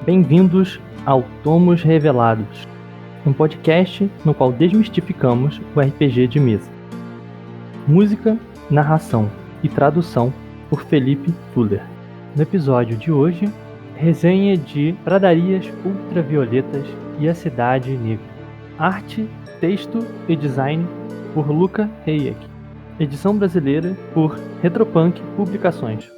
Bem-vindos ao Tomos Revelados, um podcast no qual desmistificamos o RPG de mesa. Música, narração e tradução por Felipe Fuller. No episódio de hoje, resenha de Pradarias Ultravioletas e a Cidade Negra. Arte, texto e design por Luca Hayek. Edição brasileira por Retropunk Publicações.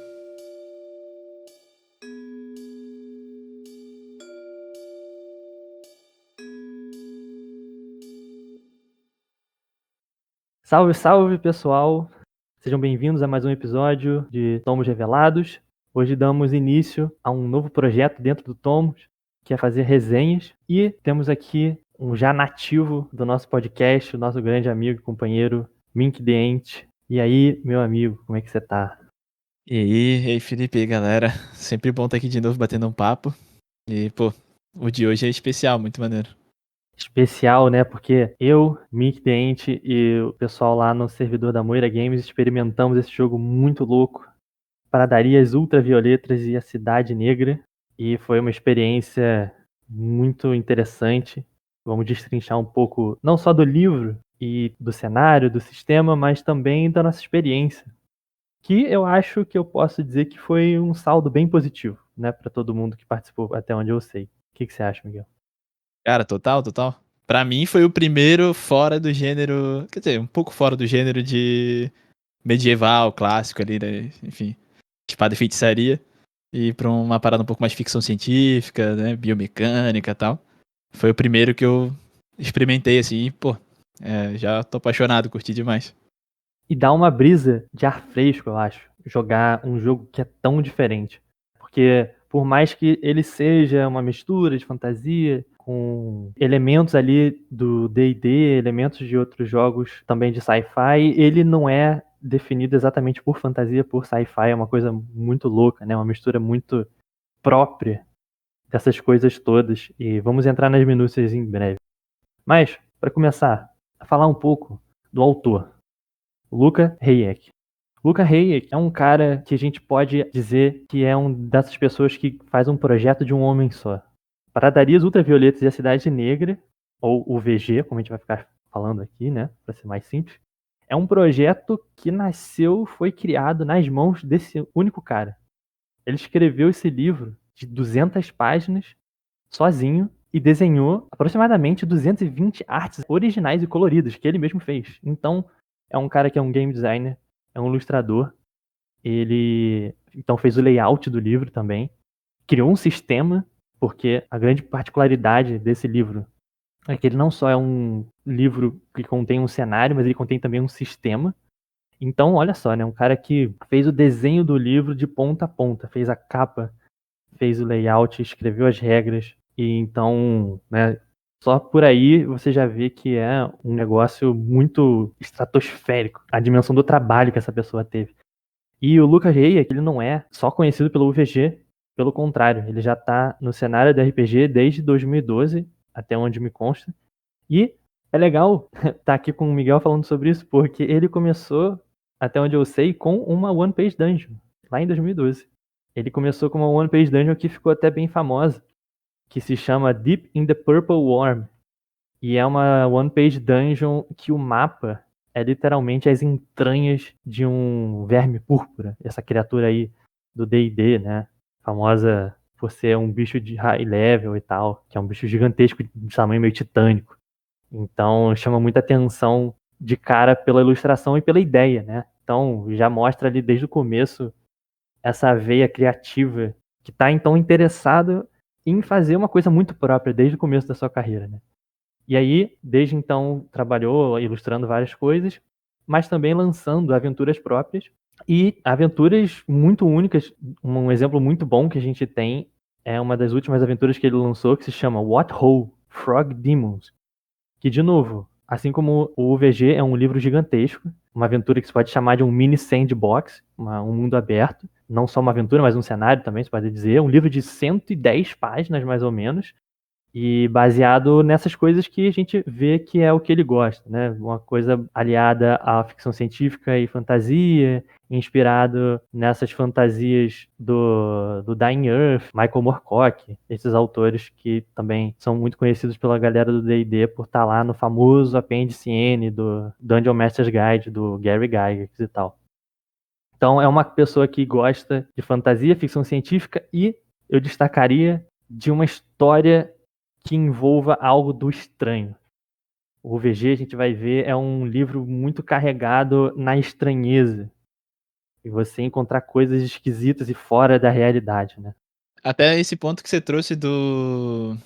Salve, salve, pessoal! Sejam bem-vindos a mais um episódio de Tomos Revelados. Hoje damos início a um novo projeto dentro do Tomos, que é fazer resenhas. E temos aqui um já nativo do nosso podcast, o nosso grande amigo e companheiro, Mink The Ent. E aí, meu amigo, como é que você tá? E aí, Felipe, e aí, galera? Sempre bom estar aqui de novo batendo um papo. E, o de hoje é especial, muito maneiro. Especial, né? Porque eu, Mink The Ent e o pessoal lá no servidor da Moira Games experimentamos esse jogo muito louco, Pradarias Ultravioletas e a Cidade Negra, e foi uma experiência muito interessante. Vamos destrinchar um pouco, não só do livro e do cenário, do sistema, mas também da nossa experiência, que eu acho que eu posso dizer que foi um saldo bem positivo, né, para todo mundo que participou, até onde eu sei. O que você acha, Miguel? Cara, total. Pra mim foi o primeiro fora do gênero, quer dizer, um pouco fora do gênero de medieval, clássico ali, né? Enfim, espada e feitiçaria. E pra uma parada um pouco mais ficção científica, né? Biomecânica e tal. Foi o primeiro que eu experimentei, assim, e, já tô apaixonado, curti demais. E dá uma brisa de ar fresco, eu acho, jogar um jogo que é tão diferente. Porque por mais que ele seja uma mistura de fantasia, com elementos ali do D&D, elementos de outros jogos também de sci-fi, ele não é definido exatamente por fantasia, por sci-fi, é uma coisa muito louca, né? Uma mistura muito própria dessas coisas todas. E vamos entrar nas minúcias em breve. Mas, para começar, a falar um pouco do autor. Luca Hayek. Luca Hayek é um cara que a gente pode dizer que é um dessas pessoas que faz um projeto de um homem só. Pradarias Ultravioletas e a Cidade Negra, ou o VG, como a gente vai ficar falando aqui, né, para ser mais simples, é um projeto que nasceu, foi criado nas mãos desse único cara. Ele escreveu esse livro de 200 páginas sozinho e desenhou aproximadamente 220 artes originais e coloridas que ele mesmo fez. Então, é um cara que é um game designer, é um ilustrador. Ele então fez o layout do livro também, criou um sistema, porque a grande particularidade desse livro é que ele não só é um livro que contém um cenário, mas ele contém também um sistema. Então, olha só, né, um cara que fez o desenho do livro de ponta a ponta, fez a capa, fez o layout, escreveu as regras, e então, né, só por aí você já vê que é um negócio muito estratosférico, a dimensão do trabalho que essa pessoa teve. E o Lucas Hayek, ele não é só conhecido pelo UVG, pelo contrário, ele já tá no cenário do RPG desde 2012, até onde me consta. E é legal estar aqui com o Miguel falando sobre isso, porque ele começou, até onde eu sei, com uma One Page Dungeon, lá em 2012. Ele começou com uma One Page Dungeon que ficou até bem famosa, que se chama Deep in the Purple Worm. E é uma One Page Dungeon que o mapa é literalmente as entranhas de um verme púrpura. Essa criatura aí do D&D, né? Famosa por ser um bicho de high level e tal, que é um bicho gigantesco de tamanho meio titânico. Então chama muita atenção de cara pela ilustração e pela ideia, né? Então já mostra ali desde o começo essa veia criativa que está então interessado em fazer uma coisa muito própria desde o começo da sua carreira, né? E aí, desde então, trabalhou ilustrando várias coisas, mas também lançando aventuras próprias e aventuras muito únicas. Um exemplo muito bom que a gente tem é uma das últimas aventuras que ele lançou, que se chama What Ho! Frog Demons, que, de novo, assim como o UVG é um livro gigantesco, uma aventura que se pode chamar de um mini sandbox, um mundo aberto, não só uma aventura, mas um cenário também, se pode dizer, um livro de 110 páginas, mais ou menos, E baseado nessas coisas que a gente vê que é o que ele gosta, né? Uma coisa aliada à ficção científica e fantasia, inspirado nessas fantasias do Dying Earth, Michael Moorcock, esses autores que também são muito conhecidos pela galera do D&D por estar lá no famoso apêndice N do Dungeon Master's Guide, do Gary Gygax e tal. Então é uma pessoa que gosta de fantasia, ficção científica e eu destacaria de uma história que envolva algo do estranho. O VG, a gente vai ver, é um livro muito carregado na estranheza. E você encontrar coisas esquisitas e fora da realidade, né? Até esse ponto que você trouxe do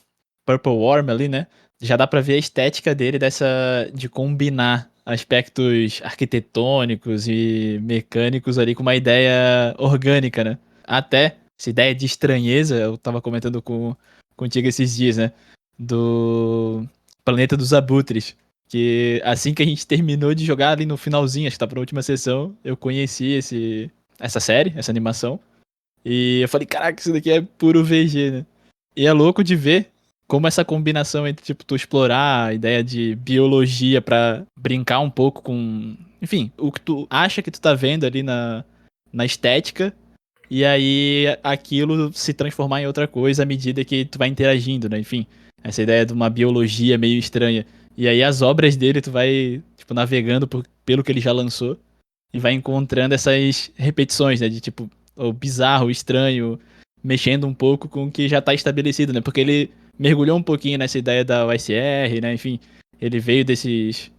Purple Worm ali, né? Já dá pra ver a estética dele de combinar aspectos arquitetônicos e mecânicos ali com uma ideia orgânica, né? Até essa ideia de estranheza, eu tava comentando contigo esses dias, né? Do Planeta dos Abutres. Que assim que a gente terminou de jogar ali no finalzinho, acho que tá pra última sessão, eu conheci essa série, essa animação. E eu falei, caraca, isso daqui é puro VG, né? E é louco de ver como essa combinação entre, tipo, tu explorar a ideia de biologia pra brincar um pouco com, enfim, o que tu acha que tu tá vendo ali na estética, e aí aquilo se transformar em outra coisa à medida que tu vai interagindo, né? Enfim, essa ideia de uma biologia meio estranha. E aí as obras dele tu vai, tipo, navegando pelo que ele já lançou e vai encontrando essas repetições, né? De tipo, o bizarro, o estranho, mexendo um pouco com o que já tá estabelecido, né? Porque ele mergulhou um pouquinho nessa ideia da OSR, né? Enfim, ele veio desses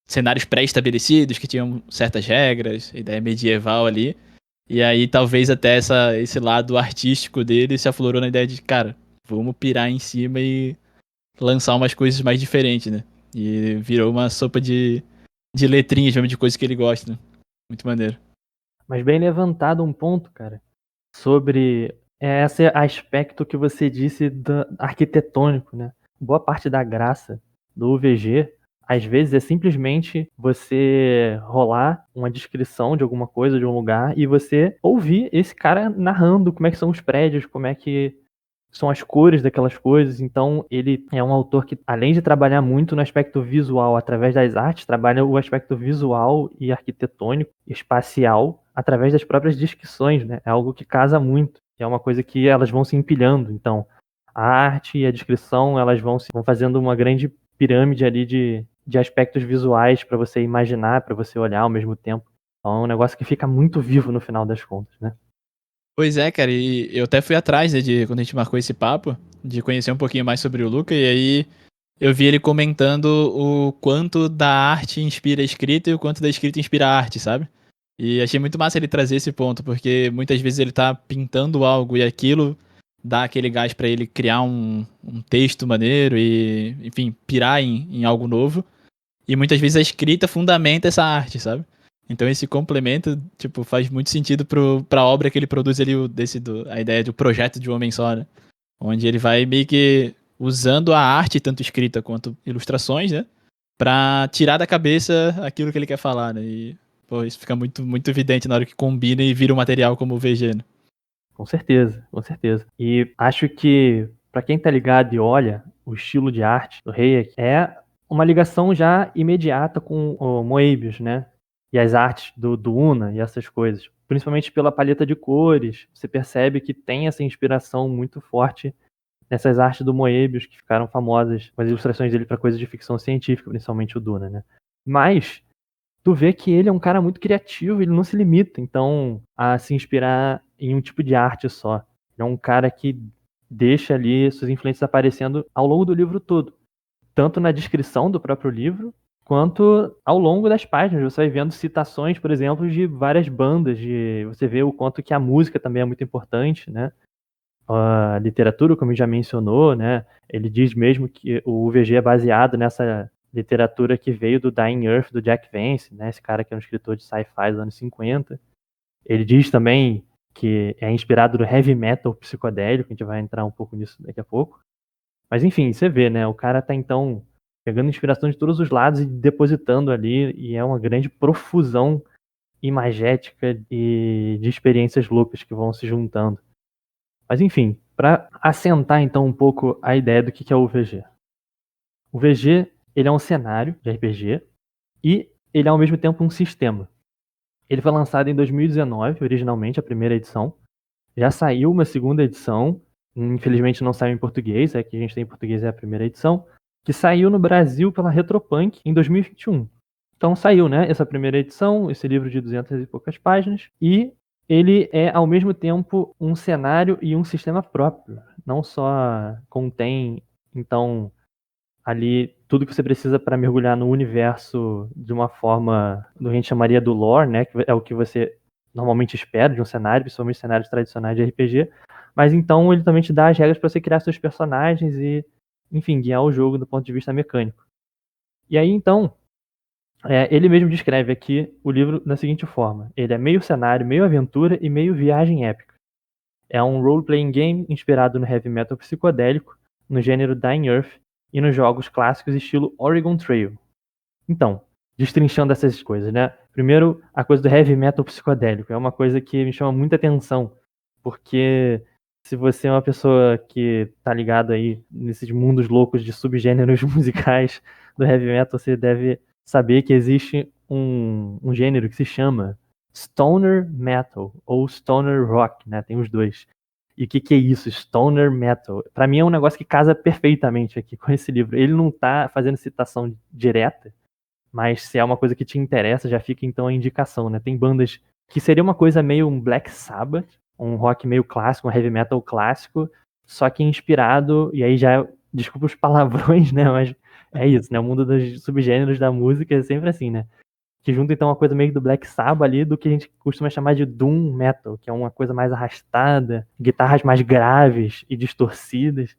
cenários pré-estabelecidos que tinham certas regras, ideia medieval ali. E aí talvez até esse lado artístico dele se aflorou na ideia de, cara, vamos pirar em cima e lançar umas coisas mais diferentes, né? E virou uma sopa de letrinhas mesmo, de coisas que ele gosta, né? Muito maneiro. Mas bem levantado um ponto, cara, sobre esse aspecto que você disse do arquitetônico, né? Boa parte da graça do UVG, às vezes, é simplesmente você rolar uma descrição de alguma coisa, de um lugar, e você ouvir esse cara narrando como é que são os prédios, como é que são as cores daquelas coisas. Então, ele é um autor que, além de trabalhar muito no aspecto visual através das artes, trabalha o aspecto visual e arquitetônico, espacial, através das próprias descrições, né? É algo que casa muito. É uma coisa que elas vão se empilhando. Então, a arte e a descrição, elas vão fazendo uma grande pirâmide ali de aspectos visuais para você imaginar, para você olhar ao mesmo tempo. Então, é um negócio que fica muito vivo no final das contas, né? Pois é, cara, e eu até fui atrás, né, quando a gente marcou esse papo, de conhecer um pouquinho mais sobre o Luca, e aí eu vi ele comentando o quanto da arte inspira a escrita e o quanto da escrita inspira a arte, sabe? E achei muito massa ele trazer esse ponto, porque muitas vezes ele tá pintando algo e aquilo dá aquele gás pra ele criar um texto maneiro e, enfim, pirar em algo novo. E muitas vezes a escrita fundamenta essa arte, sabe? Então esse complemento, tipo, faz muito sentido pra obra que ele produz ali, a ideia do projeto de um homem só, né? Onde ele vai meio que usando a arte, tanto escrita quanto ilustrações, né? Pra tirar da cabeça aquilo que ele quer falar, né? E, pô, isso fica muito, muito evidente na hora que combina e vira um material como o VG, né? Com certeza, com certeza. E acho que, pra quem tá ligado e olha, o estilo de arte do Hayek é uma ligação já imediata com o Moebius, né? E as artes do Una e essas coisas. Principalmente pela paleta de cores, você percebe que tem essa inspiração muito forte nessas artes do Moebius, que ficaram famosas com as ilustrações dele para coisas de ficção científica, principalmente o Duna, né? Mas tu vê que ele é um cara muito criativo, ele não se limita, então, a se inspirar em um tipo de arte só. Ele é um cara que deixa ali suas influências aparecendo ao longo do livro todo, tanto na descrição do próprio livro, quanto ao longo das páginas. Você vai vendo citações, por exemplo, de várias bandas, você vê o quanto que a música também é muito importante, né? A literatura, como já mencionou, né? Ele diz mesmo que o UVG é baseado nessa literatura que veio do Dying Earth, do Jack Vance, né? Esse cara que é um escritor de sci-fi dos anos 50. Ele diz também que é inspirado no heavy metal psicodélico, a gente vai entrar um pouco nisso daqui a pouco. Mas enfim, você vê, né? O cara tá então pegando inspiração de todos os lados e depositando ali, e é uma grande profusão imagética e de experiências loucas que vão se juntando. Mas enfim, Para assentar então um pouco a ideia do que é o VG. O VG, ele é um cenário de RPG e ele é ao mesmo tempo um sistema. Ele foi lançado em 2019, originalmente, a primeira edição. Já saiu uma segunda edição, infelizmente não saiu em português, a que a gente tem em português é a primeira edição, que saiu no Brasil pela Retropunk em 2021. Então saiu, né, essa primeira edição, esse livro de 200 e poucas páginas, e ele é ao mesmo tempo um cenário e um sistema próprio. Não só contém, então, ali tudo que você precisa para mergulhar no universo de uma forma, do que a gente chamaria do lore, né, que é o que você normalmente espera de um cenário, principalmente cenários tradicionais de RPG, mas então ele também te dá as regras para você criar seus personagens e, enfim, guiar o jogo do ponto de vista mecânico. E aí, então, ele mesmo descreve aqui o livro da seguinte forma: ele é meio cenário, meio aventura e meio viagem épica. É um role-playing game inspirado no heavy metal psicodélico, no gênero Dying Earth e nos jogos clássicos estilo Oregon Trail. Então, destrinchando essas coisas, né? Primeiro, a coisa do heavy metal psicodélico é uma coisa que me chama muita atenção, porque se você é uma pessoa que tá ligado aí nesses mundos loucos de subgêneros musicais do heavy metal, você deve saber que existe um gênero que se chama Stoner Metal ou Stoner Rock, né? Tem os dois. E o que é isso? Stoner Metal. Pra mim é um negócio que casa perfeitamente aqui com esse livro. Ele não tá fazendo citação direta, mas se é uma coisa que te interessa, já fica então a indicação, né? Tem bandas que seria uma coisa meio um Black Sabbath, um rock meio clássico, um heavy metal clássico, só que inspirado, e aí já, desculpa os palavrões, né? Mas é isso, né? O mundo dos subgêneros da música é sempre assim, né? Que junta então uma coisa meio do Black Sabbath ali, do que a gente costuma chamar de Doom Metal, que é uma coisa mais arrastada, guitarras mais graves e distorcidas,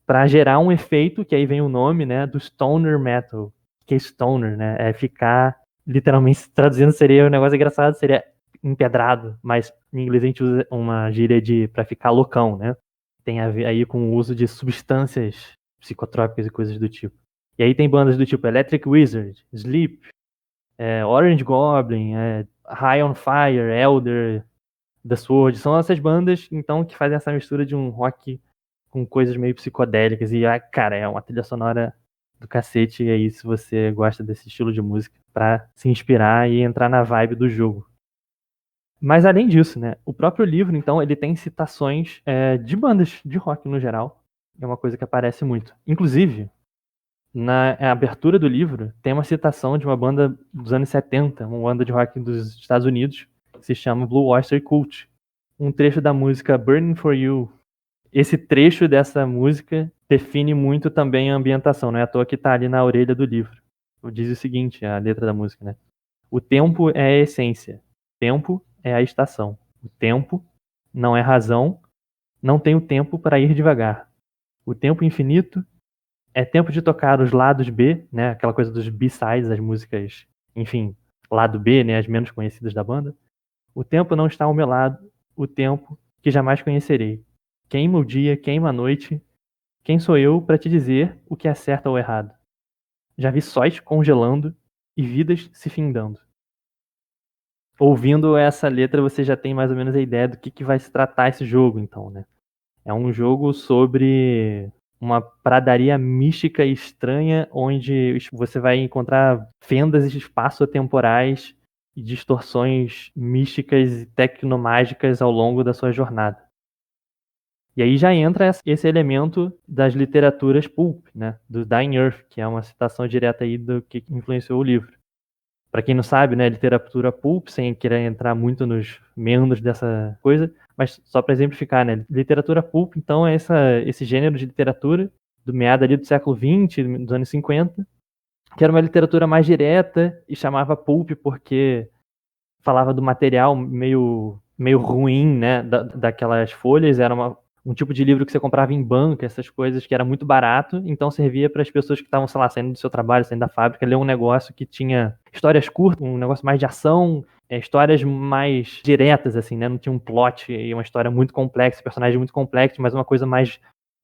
para gerar um efeito, que aí vem o nome, né, do Stoner Metal, que é Stoner, né, é ficar, literalmente traduzindo seria um negócio engraçado, seria empedrado, mas em inglês a gente usa uma gíria para ficar loucão, né, tem a ver aí com o uso de substâncias psicotrópicas e coisas do tipo. E aí tem bandas do tipo Electric Wizard, Sleep, Orange Goblin, High on Fire, Elder, The Sword, são essas bandas, então, que fazem essa mistura de um rock com coisas meio psicodélicas, e, cara, é uma trilha sonora do cacete, e aí, se você gosta desse estilo de música, pra se inspirar e entrar na vibe do jogo. Mas, além disso, né, o próprio livro, então, ele tem citações de bandas de rock no geral, é uma coisa que aparece muito. Inclusive, na abertura do livro, tem uma citação de uma banda dos anos 70, uma banda de rock dos Estados Unidos, que se chama Blue Oyster Cult. Um trecho da música Burning for You. Esse trecho dessa música define muito também a ambientação, não é à toa que está ali na orelha do livro. Diz o seguinte, a letra da música, né? O tempo é a essência. O tempo é a estação. O tempo não é razão. Não tem o tempo para ir devagar. O tempo infinito é tempo de tocar os lados B, né? Aquela coisa dos B-sides, as músicas, enfim, lado B, né? As menos conhecidas da banda. O tempo não está ao meu lado, o tempo que jamais conhecerei. Queima o dia, queima a noite. Quem sou eu para te dizer o que é certo ou errado? Já vi sóis congelando e vidas se findando. Ouvindo essa letra, você já tem mais ou menos a ideia do que vai se tratar esse jogo, então, né? É um jogo sobre uma pradaria mística e estranha, onde você vai encontrar fendas espaço-temporais e distorções místicas e tecnomágicas ao longo da sua jornada. E aí já entra esse elemento das literaturas pulp, né, do Dying Earth, que é uma citação direta aí do que influenciou o livro. Para quem não sabe, né, literatura pulp, sem querer entrar muito nos meandros dessa coisa, mas só para exemplificar, né, literatura pulp, então, é esse gênero de literatura do meado ali do século XX, dos anos 50, que era uma literatura mais direta e chamava pulp porque falava do material meio ruim, né, daquelas folhas, era um tipo de livro que você comprava em banca, essas coisas, que era muito barato, então servia para as pessoas que estavam, sei lá, saindo do seu trabalho, saindo da fábrica, ler um negócio que tinha histórias curtas, um negócio mais de ação, histórias mais diretas, assim, né? Não tinha um plot e uma história muito complexa, personagem muito complexo, mas uma coisa mais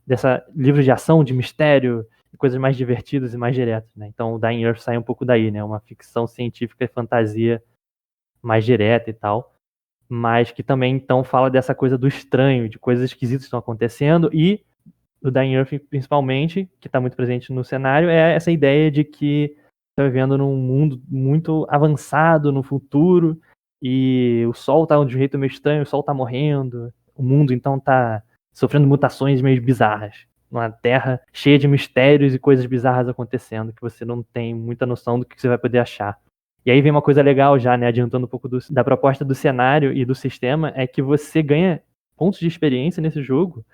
dessa livro de ação, de mistério, coisas mais divertidas e mais diretas, né? Então o Dying Earth sai um pouco daí, né? Uma ficção científica e fantasia mais direta e tal. mas que também então fala dessa coisa do estranho, de coisas esquisitas que estão acontecendo, e o Dying Earth principalmente, que está muito presente no cenário, é essa ideia de que está vivendo num mundo muito avançado no futuro, e o Sol tá de um jeito meio estranho, o Sol tá morrendo, o mundo então tá sofrendo mutações meio bizarras. Uma terra cheia de mistérios e coisas bizarras acontecendo, que você não tem muita noção do que você vai poder achar. E aí vem uma coisa legal já, né, adiantando um pouco da proposta do cenário e do sistema, é que você ganha pontos de experiência nesse jogo,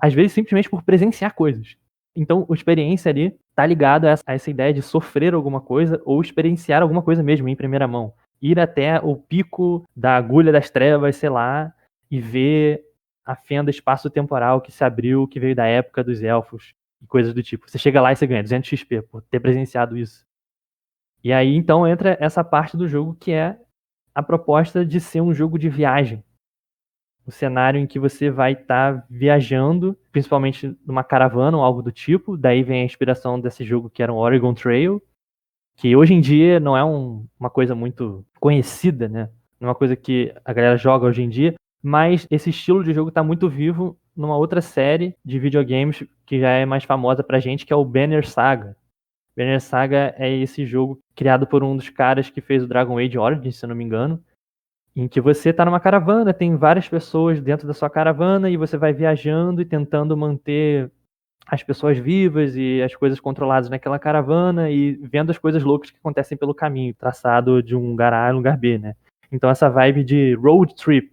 às vezes simplesmente por presenciar coisas. Então, a experiência ali tá ligada a essa ideia de sofrer alguma coisa ou experienciar alguma coisa mesmo em primeira mão. Ir até o pico da agulha das trevas, sei lá, e ver a fenda espaço-temporal que se abriu, que veio da época dos elfos e coisas do tipo. Você chega lá e você ganha 200 XP por ter presenciado isso. E aí, então, entra essa parte do jogo que é a proposta de ser um jogo de viagem. O cenário em que você vai estar viajando, principalmente numa caravana ou algo do tipo. Daí vem a inspiração desse jogo que era um Oregon Trail, que hoje em dia não é uma coisa muito conhecida, né? Não é uma coisa que a galera joga hoje em dia, mas esse estilo de jogo está muito vivo numa outra série de videogames que já é mais famosa pra gente, que é o Banner Saga. Banner Saga é esse jogo criado por um dos caras que fez o Dragon Age Origins, se eu não me engano, em que você está numa caravana, tem várias pessoas dentro da sua caravana e você vai viajando e tentando manter as pessoas vivas e as coisas controladas naquela caravana e vendo as coisas loucas que acontecem pelo caminho, traçado de um lugar A a um lugar B, né? Então essa vibe de road trip.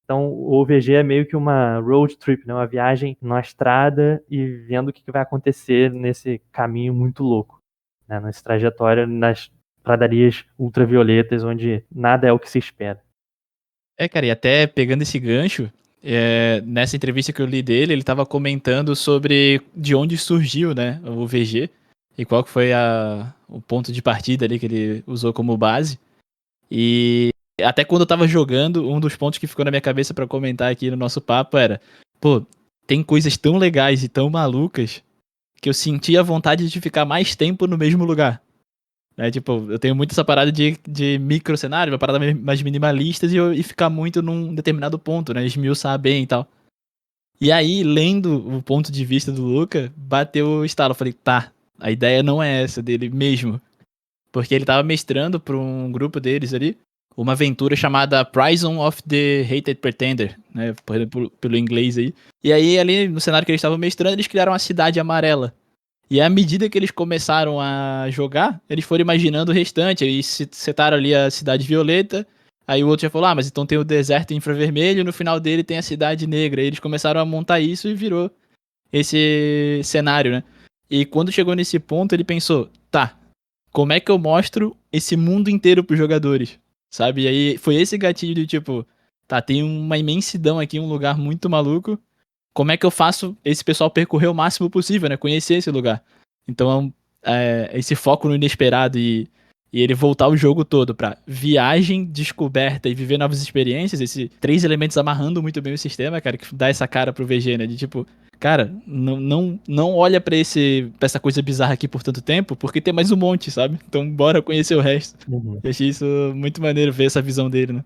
Então o OVG é meio que uma road trip, né? Uma viagem na estrada e vendo o que vai acontecer nesse caminho muito louco, né? Nessa trajetória nas pradarias ultravioletas onde nada é o que se espera. Cara, e até pegando esse gancho, nessa entrevista que eu li dele, ele tava comentando sobre de onde surgiu, né, o VG, e qual que foi o ponto de partida ali que ele usou como base. E até quando eu tava jogando, um dos pontos que ficou na minha cabeça pra comentar aqui no nosso papo era, pô, tem coisas tão legais e tão malucas que eu sentia vontade de ficar mais tempo no mesmo lugar. Tipo, eu tenho muito essa parada de micro cenário, uma parada mais minimalista e ficar muito num determinado ponto, né? Esmiuçar bem e tal. E aí, lendo o ponto de vista do Luca, bateu o estalo. Eu falei, tá, a ideia não é essa dele mesmo. Porque ele tava mestrando pra um grupo deles ali, uma aventura chamada Prison of the Hated Pretender, né? Pelo inglês aí. E aí, ali no cenário que eles estavam mestrando, eles criaram a Cidade Amarela. E à medida que eles começaram a jogar, eles foram imaginando o restante. Aí setaram ali a Cidade Violeta. Aí o outro já falou, mas então tem o deserto infravermelho, no final dele tem a Cidade Negra. Aí eles começaram a montar isso e virou esse cenário, né? E quando chegou nesse ponto, ele pensou, tá, como é que eu mostro esse mundo inteiro pros jogadores? Sabe? E aí foi esse gatilho de tipo, tá, tem uma imensidão aqui, um lugar muito maluco. Como é que eu faço esse pessoal percorrer o máximo possível, né? Conhecer esse lugar. Então, esse foco no inesperado e ele voltar o jogo todo pra viagem, descoberta e viver novas experiências, esses 3 elementos amarrando muito bem o sistema, cara, que dá essa cara pro VG, né? De tipo, cara, não olha pra essa coisa bizarra aqui por tanto tempo, porque tem mais um monte, sabe? Então bora conhecer o resto. Uhum. Eu achei isso muito maneiro ver essa visão dele, né?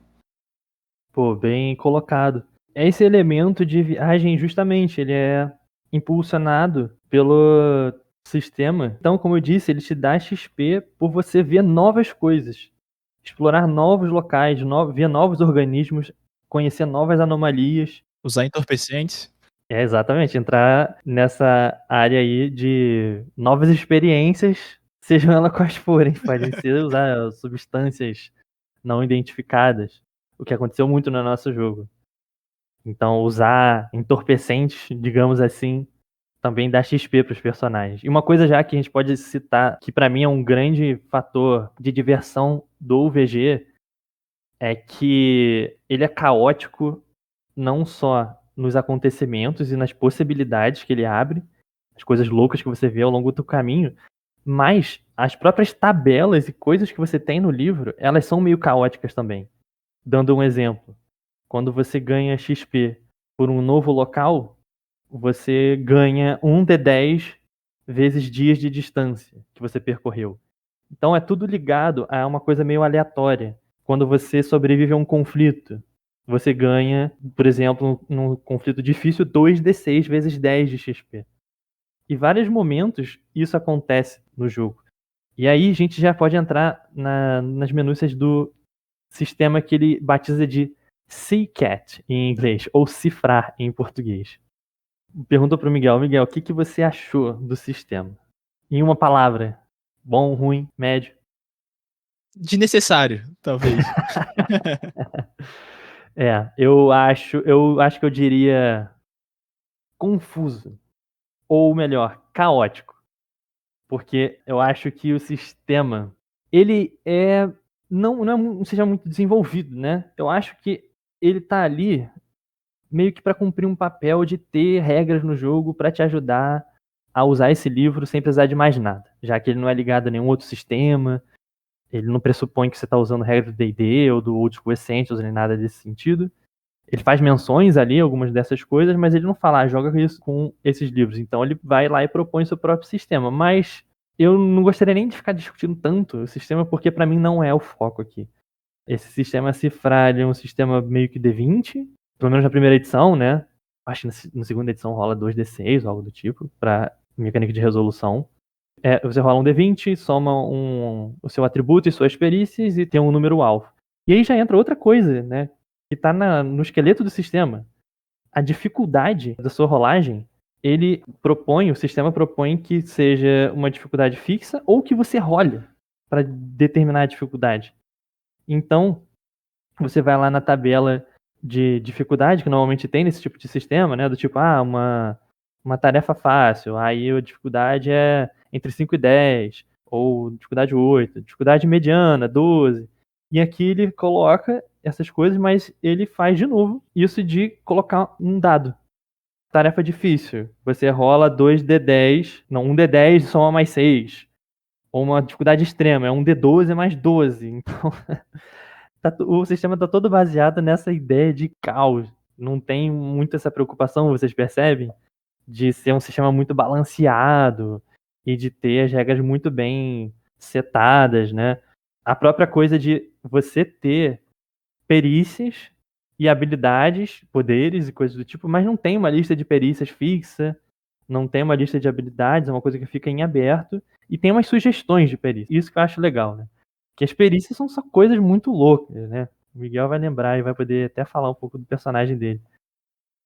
Pô, bem colocado. Esse elemento de viagem, justamente, ele é impulsionado pelo sistema. Então, como eu disse, ele te dá XP por você ver novas coisas, explorar novos locais, ver novos organismos, conhecer novas anomalias. Usar entorpecentes. É exatamente, entrar nessa área aí de novas experiências, sejam elas quais forem. Podem ser usar substâncias não identificadas, o que aconteceu muito no nosso jogo. Então, usar entorpecentes, digamos assim, também dá XP para os personagens. E uma coisa já que a gente pode citar, que para mim é um grande fator de diversão do UVG, é que ele é caótico não só nos acontecimentos e nas possibilidades que ele abre, as coisas loucas que você vê ao longo do caminho, mas as próprias tabelas e coisas que você tem no livro, elas são meio caóticas também. Dando um exemplo, quando você ganha XP por um novo local, você ganha 1d10 vezes dias de distância que você percorreu. Então é tudo ligado a uma coisa meio aleatória. Quando você sobrevive a um conflito, você ganha, por exemplo, num conflito difícil, 2d6 vezes 10 de XP. Em vários momentos isso acontece no jogo. E aí a gente já pode entrar nas minúcias do sistema que ele batiza de CCAT em inglês, ou cifrar em português. Pergunta pro Miguel, o que você achou do sistema? Em uma palavra, bom, ruim, médio? Desnecessário, talvez. Eu acho que eu diria confuso, ou melhor, caótico. Porque eu acho que o sistema, ele não seja muito desenvolvido, né? Eu acho que ele tá ali meio que para cumprir um papel de ter regras no jogo para te ajudar a usar esse livro sem precisar de mais nada, já que ele não é ligado a nenhum outro sistema, ele não pressupõe que você está usando regra do D&D ou do Old School Essentials nem nada desse sentido. Ele faz menções ali, algumas dessas coisas, mas ele não fala, joga isso com esses livros. Então ele vai lá e propõe seu próprio sistema. Mas eu não gostaria nem de ficar discutindo tanto o sistema, porque para mim não é o foco aqui. Esse sistema cifrado é um sistema meio que D20, pelo menos na primeira edição, né? Acho que na segunda edição rola 2d6, algo do tipo, para mecânica de resolução. Você rola um D20, soma o seu atributo e suas perícias e tem um número alvo. E aí já entra outra coisa, né? Que tá no esqueleto do sistema. A dificuldade da sua rolagem, o sistema propõe que seja uma dificuldade fixa ou que você role para determinar a dificuldade. Então, você vai lá na tabela de dificuldade que normalmente tem nesse tipo de sistema, né? Do tipo, uma tarefa fácil, aí a dificuldade é entre 5 e 10, ou dificuldade 8, dificuldade mediana, 12. E aqui ele coloca essas coisas, mas ele faz de novo isso de colocar um dado. Tarefa difícil. Você rola 2d10, não, 1d10 soma mais 6. Ou uma dificuldade extrema, é 1d12 mais 12. Então, o sistema está todo baseado nessa ideia de caos. Não tem muito essa preocupação, vocês percebem? De ser um sistema muito balanceado e de ter as regras muito bem setadas, né? A própria coisa de você ter perícias e habilidades, poderes e coisas do tipo, mas não tem uma lista de perícias fixa, não tem uma lista de habilidades, é uma coisa que fica em aberto, e tem umas sugestões de perícias. Isso que eu acho legal, né? Que as perícias são só coisas muito loucas, né? O Miguel vai lembrar e vai poder até falar um pouco do personagem dele.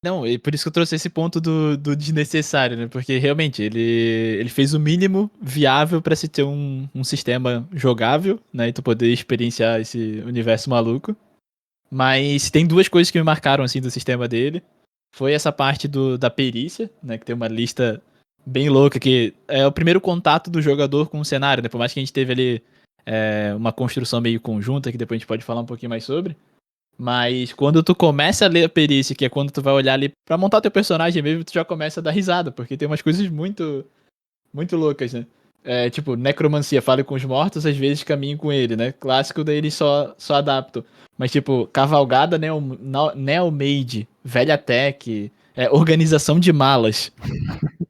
Não, e por isso que eu trouxe esse ponto do desnecessário, né? Porque realmente ele fez o mínimo viável pra se ter um sistema jogável, né? E tu poder experienciar esse universo maluco. Mas tem duas coisas que me marcaram, assim, do sistema dele. Foi essa parte da perícia, né? Que tem uma lista bem louca, que é o primeiro contato do jogador com o cenário, né? Por mais que a gente teve ali uma construção meio conjunta, que depois a gente pode falar um pouquinho mais sobre. Mas quando tu começa a ler a perícia, que é quando tu vai olhar ali pra montar teu personagem mesmo, tu já começa a dar risada, porque tem umas coisas muito, muito loucas, né? Tipo, necromancia, fale com os mortos, às vezes caminho com ele, né? Clássico, daí eles só adaptam. Mas, tipo, cavalgada, Neomaid, velha tech, organização de malas.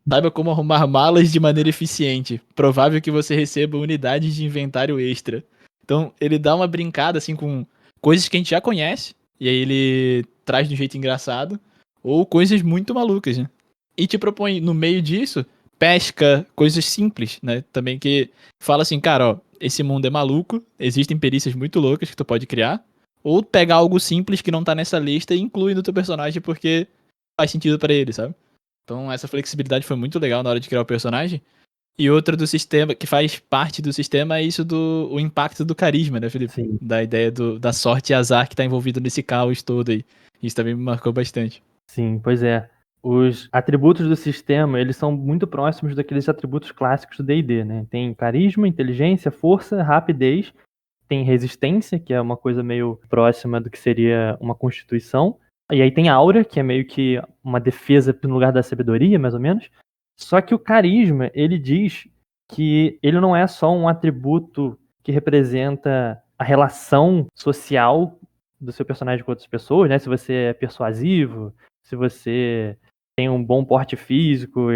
Saiba como arrumar malas de maneira eficiente. Provável que você receba unidades de inventário extra. Então, ele dá uma brincada, assim, com coisas que a gente já conhece, e aí ele traz de um jeito engraçado, ou coisas muito malucas, né? E te propõe, no meio disso, pesca, coisas simples, né? Também que fala assim, cara, ó, esse mundo é maluco, existem perícias muito loucas que tu pode criar, ou pegar algo simples que não tá nessa lista e inclui no teu personagem porque faz sentido pra ele, sabe? Então essa flexibilidade foi muito legal na hora de criar o personagem. E outra do sistema, que faz parte do sistema, é isso o impacto do carisma, né, Felipe? Sim. Da ideia da sorte e azar que tá envolvido nesse caos todo aí. Isso também me marcou bastante. Sim, pois é. Os atributos do sistema, eles são muito próximos daqueles atributos clássicos do D&D, né? Tem carisma, inteligência, força, rapidez, tem resistência, que é uma coisa meio próxima do que seria uma constituição. E aí tem aura, que é meio que uma defesa no lugar da sabedoria, mais ou menos. Só que o carisma, ele diz que ele não é só um atributo que representa a relação social do seu personagem com outras pessoas, né? Se você é persuasivo, se você tem um bom porte físico,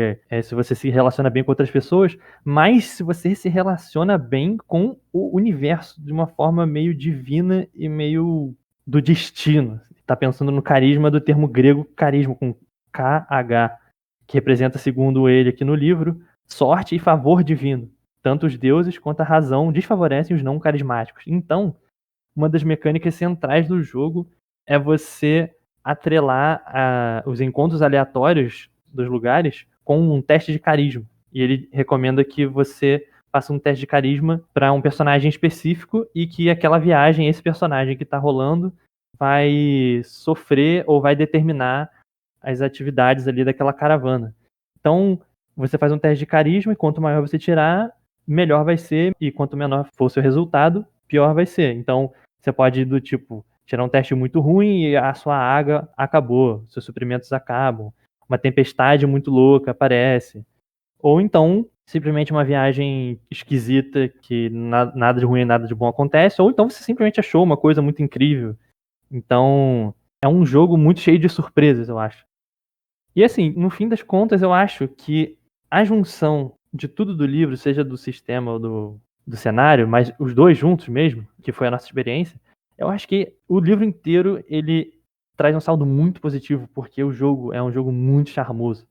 se você se relaciona bem com outras pessoas, mas se você se relaciona bem com o universo de uma forma meio divina e meio do destino. tá pensando no carisma do termo grego carisma, com KH, que representa, segundo ele aqui no livro, sorte e favor divino. Tanto os deuses quanto a razão desfavorecem os não carismáticos. Então, uma das mecânicas centrais do jogo é você atrelar os encontros aleatórios dos lugares com um teste de carisma. E ele recomenda que você faça um teste de carisma para um personagem específico e que aquela viagem, esse personagem que está rolando, vai sofrer ou vai determinar as atividades ali daquela caravana. Então, você faz um teste de carisma e quanto maior você tirar, melhor vai ser, e quanto menor for o seu resultado, pior vai ser. Então, você pode ir do tipo, tirar um teste muito ruim e a sua água acabou, seus suprimentos acabam, uma tempestade muito louca aparece. Ou então, simplesmente uma viagem esquisita que nada de ruim e nada de bom acontece, ou então você simplesmente achou uma coisa muito incrível. Então, é um jogo muito cheio de surpresas, eu acho. E assim, no fim das contas, eu acho que a junção de tudo do livro, seja do sistema ou do cenário, mas os dois juntos mesmo, que foi a nossa experiência, eu acho que o livro inteiro, ele traz um saldo muito positivo, porque o jogo é um jogo muito charmoso.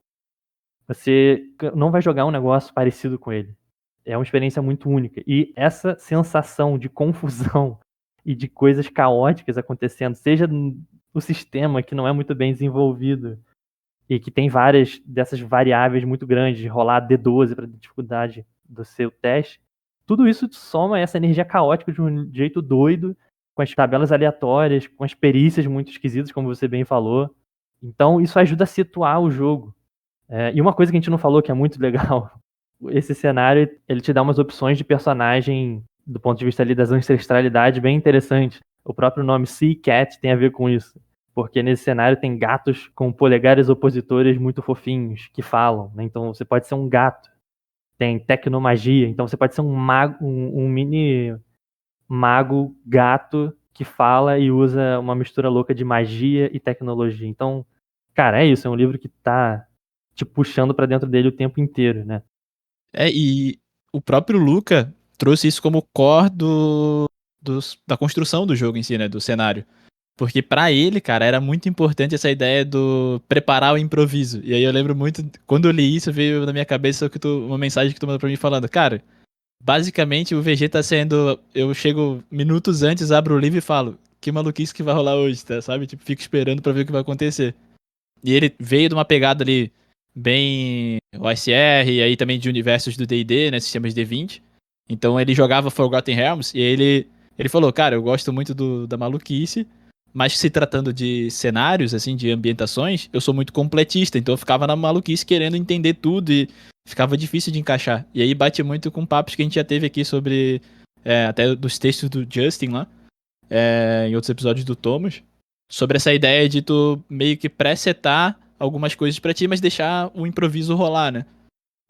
Você não vai jogar um negócio parecido com ele. É uma experiência muito única. E essa sensação de confusão e de coisas caóticas acontecendo, seja no sistema que não é muito bem desenvolvido e que tem várias dessas variáveis muito grandes, de rolar D12 para dificuldade do seu teste, tudo isso soma essa energia caótica de um jeito doido, com as tabelas aleatórias, com as perícias muito esquisitas, como você bem falou. Então, isso ajuda a situar o jogo. E uma coisa que a gente não falou que é muito legal, esse cenário, ele te dá umas opções de personagem do ponto de vista ali das ancestralidades bem interessante. O próprio nome Sea Cat tem a ver com isso, porque nesse cenário tem gatos com polegares opositores muito fofinhos, que falam, né? Então você pode ser um gato. Tem tecnomagia, então você pode ser um mago, um mini mago gato que fala e usa uma mistura louca de magia e tecnologia. Então, cara, é isso, é um livro que tá te puxando pra dentro dele o tempo inteiro, né? E o próprio Luca trouxe isso como core da construção do jogo em si, né? Do cenário. Porque pra ele, cara, era muito importante essa ideia do preparar o improviso. E aí eu lembro muito, quando eu li isso, veio na minha cabeça uma mensagem que tu mandou pra mim falando, cara, basicamente o VG tá sendo, eu chego minutos antes, abro o livro e falo, que maluquice que vai rolar hoje, tá? Sabe? Tipo, fico esperando pra ver o que vai acontecer. E ele veio de uma pegada ali bem OSR, e aí também de universos do D&D, né, sistemas D20. Então ele jogava Forgotten Realms, e ele falou, cara, eu gosto muito da maluquice, mas se tratando de cenários, assim, de ambientações, eu sou muito completista, então eu ficava na maluquice querendo entender tudo e ficava difícil de encaixar. E aí bate muito com papos que a gente já teve aqui sobre, até dos textos do Justin lá, em outros episódios do Thomas, sobre essa ideia de tu meio que presetar algumas coisas pra ti, mas deixar o improviso rolar, né?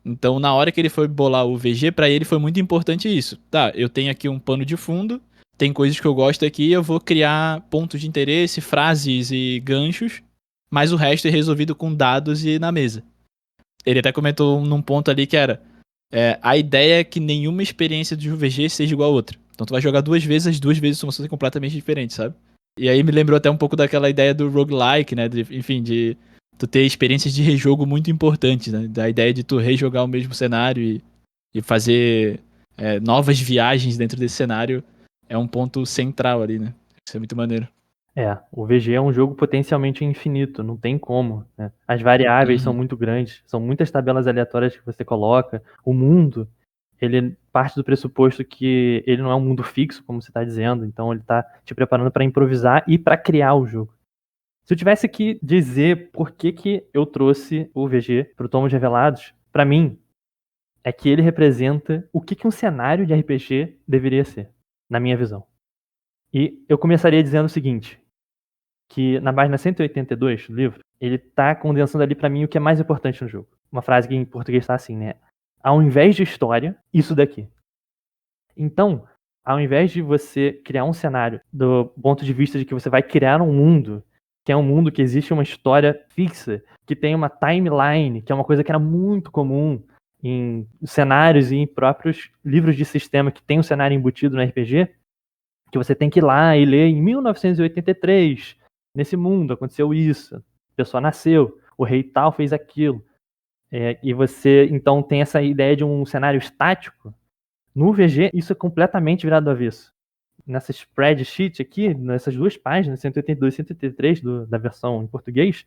Então, na hora que ele foi bolar o VG, pra ele foi muito importante isso. Tá, eu tenho aqui um pano de fundo, tem coisas que eu gosto aqui, eu vou criar pontos de interesse, frases e ganchos, mas o resto é resolvido com dados e na mesa. Ele até comentou num ponto ali que era a ideia é que nenhuma experiência de um VG seja igual a outra. Então tu vai jogar duas vezes, as duas vezes são completamente diferentes, sabe? E aí me lembrou até um pouco daquela ideia do roguelike, né? Enfim, de tu ter experiências de rejogo muito importantes, né? Da ideia de tu rejogar o mesmo cenário e fazer novas viagens dentro desse cenário é um ponto central ali, né? Isso é muito maneiro. O VG é um jogo potencialmente infinito, não tem como, né? As variáveis são Uhum. muito grandes, são muitas tabelas aleatórias que você coloca. O mundo, ele parte do pressuposto que ele não é um mundo fixo, como você está dizendo, então ele está te preparando para improvisar e para criar o jogo. Se eu tivesse que dizer por que eu trouxe o VG para o Tomos Revelados, para mim, é que ele representa o que um cenário de RPG deveria ser, na minha visão. E eu começaria dizendo o seguinte, que na página 182 do livro, ele tá condensando ali pra mim o que é mais importante no jogo. Uma frase que em português tá assim, né? Ao invés de história, isso daqui. Então, ao invés de você criar um cenário do ponto de vista de que você vai criar um mundo, que é um mundo que existe uma história fixa, que tem uma timeline, que é uma coisa que era muito comum em cenários e em próprios livros de sistema que tem um cenário embutido no RPG, que você tem que ir lá e ler em 1983, nesse mundo aconteceu isso, a pessoa nasceu, o rei tal fez aquilo. E você, então, tem essa ideia de um cenário estático. No VG, isso é completamente virado do avesso. Nessa spreadsheet aqui, nessas duas páginas, 182 e 183 da versão em português,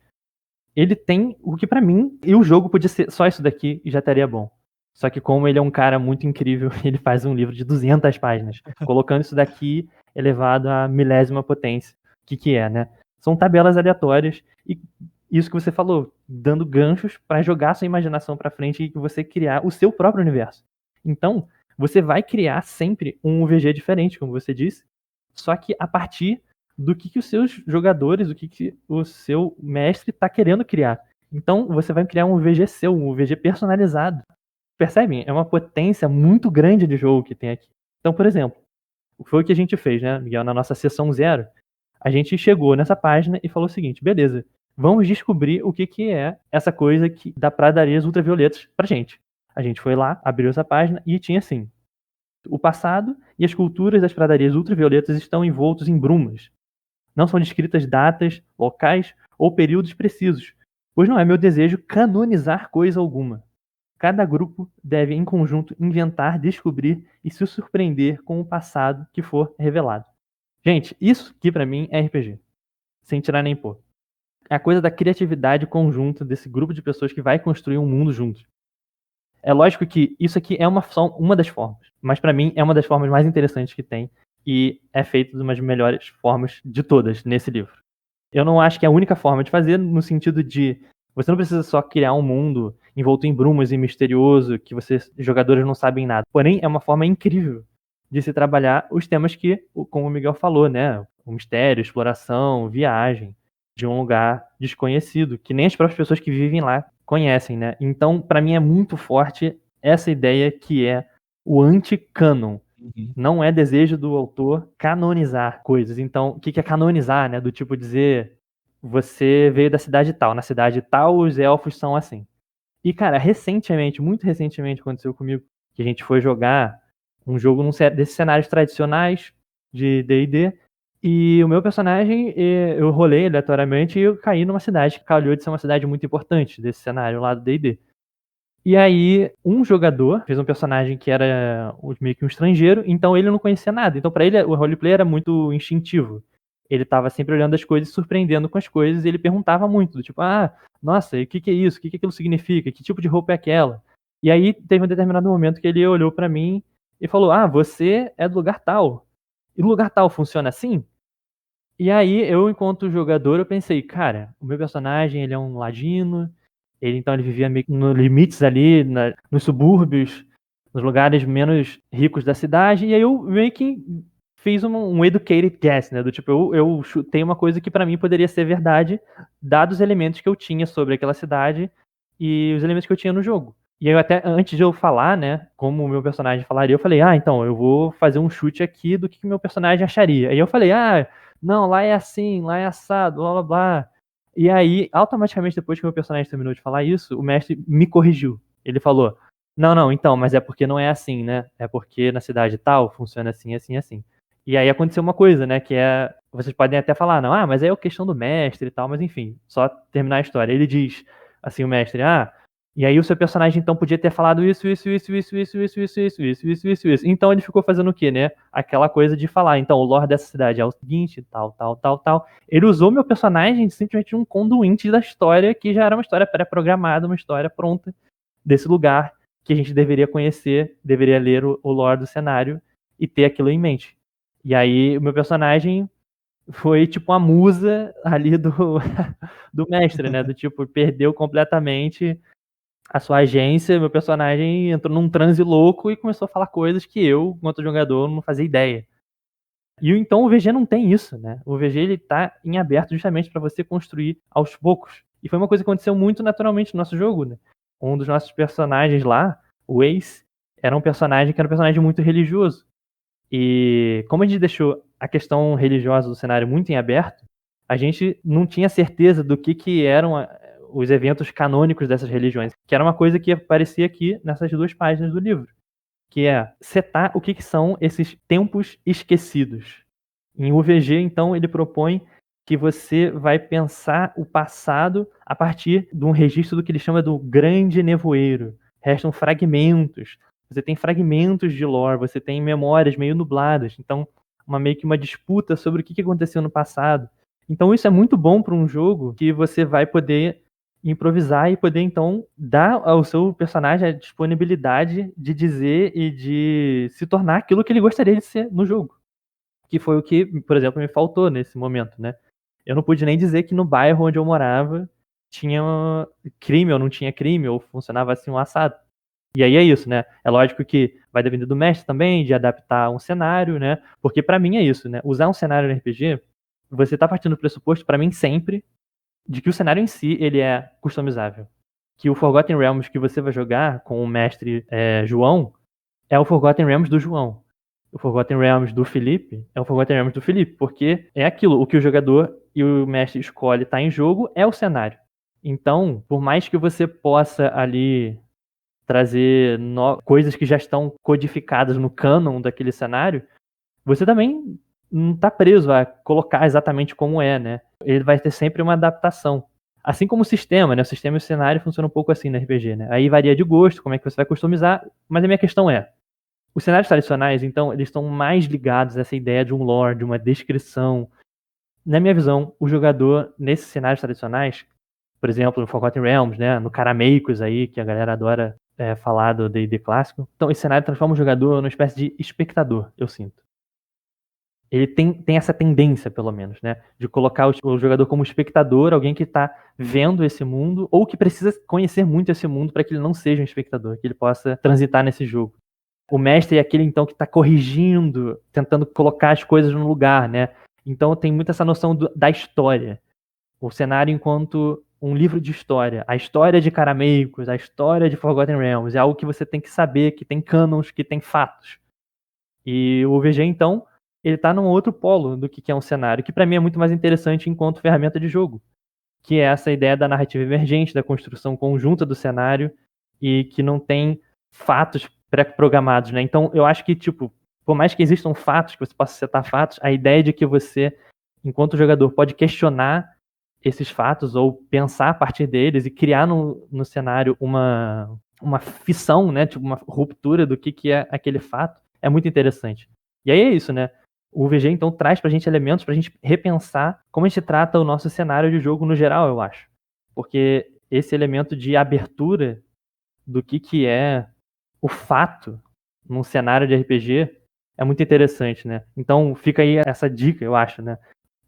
ele tem o que pra mim, e o jogo podia ser só isso daqui e já estaria bom. Só que como ele é um cara muito incrível, ele faz um livro de 200 páginas, colocando isso daqui elevado à milésima potência. O que é, né? São tabelas aleatórias e isso que você falou, dando ganchos pra jogar sua imaginação pra frente e você criar o seu próprio universo. Então, você vai criar sempre um VG diferente, como você disse, só que a partir do que os seus jogadores, o que o seu mestre está querendo criar. Então, você vai criar um VG seu, um VG personalizado. Percebem? É uma potência muito grande de jogo que tem aqui. Então, por exemplo, foi o que a gente fez, né, Miguel, na nossa sessão 0. A gente chegou nessa página e falou o seguinte, beleza, vamos descobrir o que é essa coisa que dá pradarias ultravioletas pra gente. A gente foi lá, abriu essa página e tinha assim, o passado e as culturas das pradarias ultravioletas estão envoltos em brumas. Não são descritas datas, locais ou períodos precisos, pois não é meu desejo canonizar coisa alguma. Cada grupo deve, em conjunto, inventar, descobrir e se surpreender com o passado que for revelado. Gente, isso aqui pra mim é RPG. Sem tirar nem pôr. É a coisa da criatividade conjunta desse grupo de pessoas que vai construir um mundo juntos. É lógico que isso aqui é só uma das formas, mas pra mim é uma das formas mais interessantes que tem e é feito de uma das melhores formas de todas nesse livro. Eu não acho que é a única forma de fazer, no sentido de você não precisa só criar um mundo envolto em brumas e misterioso, que vocês, jogadores, não sabem nada. Porém, é uma forma incrível de se trabalhar os temas que, como o Miguel falou, né? O mistério, exploração, viagem de um lugar desconhecido, que nem as próprias pessoas que vivem lá conhecem, né? Então, pra mim é muito forte essa ideia que é o anti-canon. Não é desejo do autor canonizar coisas. Então, o que é canonizar, né? Do tipo dizer, você veio da cidade tal, na cidade tal os elfos são assim. E, cara, recentemente, muito recentemente aconteceu comigo, que a gente foi jogar um jogo desses cenários tradicionais de D&D, e o meu personagem, eu rolei aleatoriamente e eu caí numa cidade que calhou de ser uma cidade muito importante desse cenário lá do D&D. E aí, um jogador fez um personagem que era meio que um estrangeiro, então ele não conhecia nada. Então, pra ele, o roleplay era muito instintivo. Ele tava sempre olhando as coisas, surpreendendo com as coisas, e ele perguntava muito, do tipo, nossa, o que é isso? O que aquilo significa? Que tipo de roupa é aquela? E aí, teve um determinado momento que ele olhou pra mim e falou, você é do lugar tal. E no lugar tal funciona assim? E aí, eu, enquanto jogador, eu pensei, cara, o meu personagem, ele é um ladino, então ele vivia meio que nos limites ali, nos subúrbios, nos lugares menos ricos da cidade, e aí eu meio que fiz um educated guess, né, do tipo, eu chutei uma coisa que pra mim poderia ser verdade, dados os elementos que eu tinha sobre aquela cidade e os elementos que eu tinha no jogo. E aí, até antes de eu falar, né, como o meu personagem falaria, eu falei, então, eu vou fazer um chute aqui do que o meu personagem acharia. Aí eu falei, não, lá é assim, lá é assado, blá blá blá. E aí, automaticamente, depois que o meu personagem terminou de falar isso, o mestre me corrigiu. Ele falou, não, então, mas é porque não é assim, né? É porque na cidade tal funciona assim, assim, assim. E aí aconteceu uma coisa, né, que é, vocês podem até falar, não, mas aí é a questão do mestre e tal, mas enfim, só terminar a história. Ele diz, assim, o mestre, e aí o seu personagem então podia ter falado isso. Então ele ficou fazendo o quê, né? Aquela coisa de falar, então o lore dessa cidade é o seguinte, tal. Ele usou meu personagem simplesmente um conduíte da história, que já era uma história pré-programada, uma história pronta desse lugar que a gente deveria conhecer, deveria ler o lore do cenário e ter aquilo em mente. E aí o meu personagem foi tipo a musa ali do mestre, né? Do tipo, perdeu completamente a sua agência, meu personagem entrou num transe louco e começou a falar coisas que eu, enquanto jogador, não fazia ideia. E então o VG não tem isso, né? O VG ele tá em aberto justamente para você construir aos poucos. E foi uma coisa que aconteceu muito naturalmente no nosso jogo, né? Um dos nossos personagens lá, o Ace, era um personagem muito religioso. E como a gente deixou a questão religiosa do cenário muito em aberto, a gente não tinha certeza do que eram os eventos canônicos dessas religiões, que era uma coisa que aparecia aqui nessas duas páginas do livro, que é setar o que são esses tempos esquecidos. Em UVG, então, ele propõe que você vai pensar o passado a partir de um registro do que ele chama do grande nevoeiro. Restam fragmentos. Você tem fragmentos de lore, você tem memórias meio nubladas. Então, meio que uma disputa sobre o que aconteceu no passado. Então, isso é muito bom para um jogo que você vai poder improvisar e poder, então, dar ao seu personagem a disponibilidade de dizer e de se tornar aquilo que ele gostaria de ser no jogo. Que foi o que, por exemplo, me faltou nesse momento, né? Eu não pude nem dizer que no bairro onde eu morava tinha crime ou não tinha crime, ou funcionava assim um assado. E aí é isso, né? É lógico que vai depender do mestre também, de adaptar um cenário, né? Porque pra mim é isso, né? Usar um cenário no RPG, você tá partindo do pressuposto, pra mim sempre, de que o cenário em si, ele é customizável. Que o Forgotten Realms que você vai jogar com o mestre João, é o Forgotten Realms do João. O Forgotten Realms do Felipe é o Forgotten Realms do Felipe, porque é aquilo, o que o jogador e o mestre escolhe tá em jogo é o cenário. Então, por mais que você possa ali trazer coisas que já estão codificadas no canon daquele cenário, você também não está preso a colocar exatamente como é, né? Ele vai ter sempre uma adaptação. Assim como o sistema, né? O sistema e o cenário funcionam um pouco assim no RPG, né? Aí varia de gosto, como é que você vai customizar, mas a minha questão é, os cenários tradicionais, então, eles estão mais ligados a essa ideia de um lore, de uma descrição. Na minha visão, o jogador, nesses cenários tradicionais, por exemplo, no Forgotten Realms, né? No Carameicos aí, que a galera adora falar do D&D clássico. Então, esse cenário transforma o jogador numa espécie de espectador, eu sinto. Ele tem essa tendência, pelo menos, né? De colocar o jogador como espectador, alguém que está vendo esse mundo, ou que precisa conhecer muito esse mundo para que ele não seja um espectador, que ele possa transitar nesse jogo. O mestre é aquele, então, que está corrigindo, tentando colocar as coisas no lugar, né? Então tem muito essa noção da história. O cenário enquanto um livro de história. A história de Carameicos, a história de Forgotten Realms. É algo que você tem que saber, que tem canons, que tem fatos. E o VG, então, ele tá num outro polo do que é um cenário, que para mim é muito mais interessante enquanto ferramenta de jogo. Que é essa ideia da narrativa emergente, da construção conjunta do cenário, e que não tem fatos pré-programados, né? Então, eu acho que, tipo, por mais que existam fatos, que você possa setar fatos, a ideia de que você, enquanto jogador, pode questionar esses fatos ou pensar a partir deles e criar no cenário uma fissão, né? Tipo, uma ruptura do que é aquele fato, é muito interessante. E aí é isso, né? O VG, então, traz pra gente elementos pra gente repensar como a gente trata o nosso cenário de jogo no geral, eu acho. Porque esse elemento de abertura do que é o fato num cenário de RPG é muito interessante, né? Então fica aí essa dica, eu acho, né?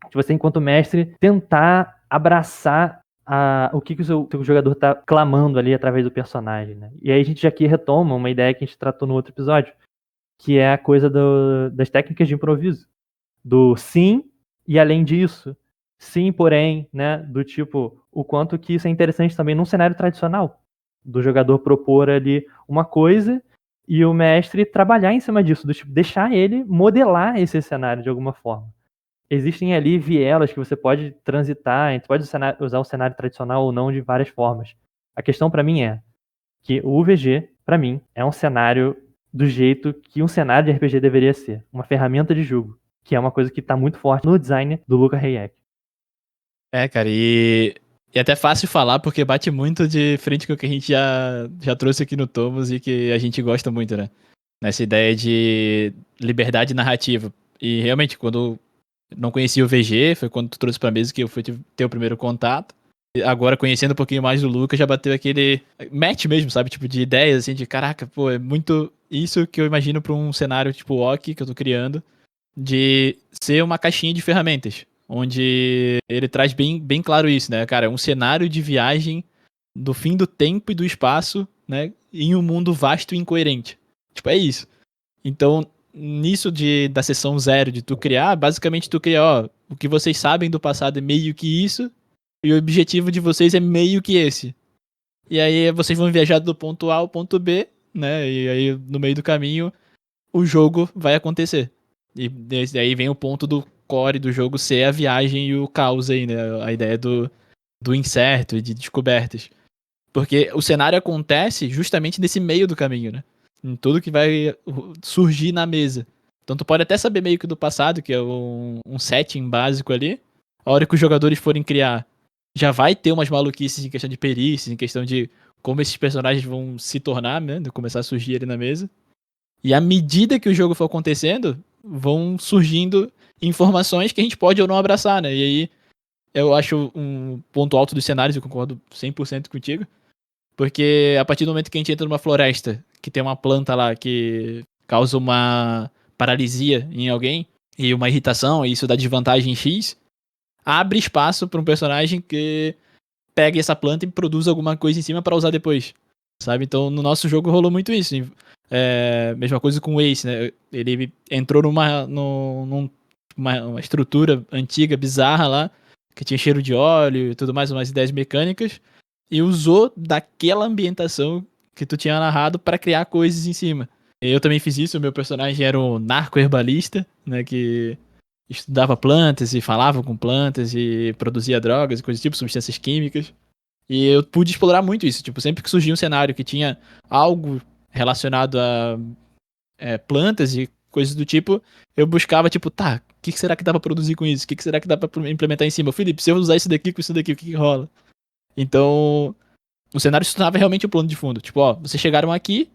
De você, enquanto mestre, tentar abraçar o que o seu jogador tá clamando ali através do personagem, né? E aí a gente aqui retoma uma ideia que a gente tratou no outro episódio, que é a coisa das técnicas de improviso. Do sim e além disso. Sim, porém, né? Do tipo, o quanto que isso é interessante também num cenário tradicional. Do jogador propor ali uma coisa e o mestre trabalhar em cima disso. Do tipo, deixar ele modelar esse cenário de alguma forma. Existem ali vielas que você pode transitar, você pode usar o cenário tradicional ou não de várias formas. A questão para mim é que o UVG, para mim, é um cenário do jeito que um cenário de RPG deveria ser. Uma ferramenta de jogo, que é uma coisa que tá muito forte no design do Luca Hayek. Cara, e é até fácil falar porque bate muito de frente com o que a gente já trouxe aqui no Tomos e que a gente gosta muito, né? Nessa ideia de liberdade narrativa. E realmente, quando não conhecia o VG, foi quando tu trouxe pra mesa que eu fui ter o primeiro contato. E agora, conhecendo um pouquinho mais do Lucas, já bateu aquele match mesmo, sabe? Tipo, de ideias, assim, de caraca, pô, é muito isso que eu imagino pra um cenário tipo OK que eu tô criando, de ser uma caixinha de ferramentas, onde ele traz bem claro isso, né, cara? É um cenário de viagem do fim do tempo e do espaço, né, em um mundo vasto e incoerente. Tipo, é isso. Então, nisso da sessão zero de tu criar, basicamente tu cria, ó, o que vocês sabem do passado é meio que isso, e o objetivo de vocês é meio que esse. E aí vocês vão viajar do ponto A ao ponto B, né, e aí no meio do caminho o jogo vai acontecer. E aí vem o ponto do core do jogo ser a viagem e o caos aí, né, a ideia do incerto e de descobertas. Porque o cenário acontece justamente nesse meio do caminho, né? Em tudo que vai surgir na mesa. Então tu pode até saber meio que do passado, que é um setting básico ali, a hora que os jogadores forem criar, já vai ter umas maluquices em questão de perícias, em questão de como esses personagens vão se tornar, né? De começar a surgir ali na mesa. E à medida que o jogo for acontecendo, vão surgindo informações que a gente pode ou não abraçar, né? E aí eu acho um ponto alto dos cenários, eu concordo 100% contigo. Porque a partir do momento que a gente entra numa floresta, que tem uma planta lá que causa uma paralisia em alguém, e uma irritação, e isso dá desvantagem X, abre espaço para um personagem que pegue essa planta e produza alguma coisa em cima para usar depois, sabe? Então no nosso jogo rolou muito isso. Mesma coisa com o Ace, né? Ele entrou uma estrutura antiga, bizarra lá, que tinha cheiro de óleo e tudo mais, umas ideias mecânicas, e usou daquela ambientação que tu tinha narrado para criar coisas em cima. Eu também fiz isso, o meu personagem era um narco-herbalista, né, que estudava plantas e falava com plantas e produzia drogas e coisas do tipo, substâncias químicas. E eu pude explorar muito isso. Tipo, sempre que surgia um cenário que tinha algo relacionado a plantas e coisas do tipo, eu buscava, tipo, tá, o que será que dá pra produzir com isso? O que será que dá pra implementar em cima? Felipe, se eu usar isso daqui com isso daqui, o que rola? Então, o cenário se tornava realmente o plano de fundo. Tipo, ó, vocês chegaram aqui,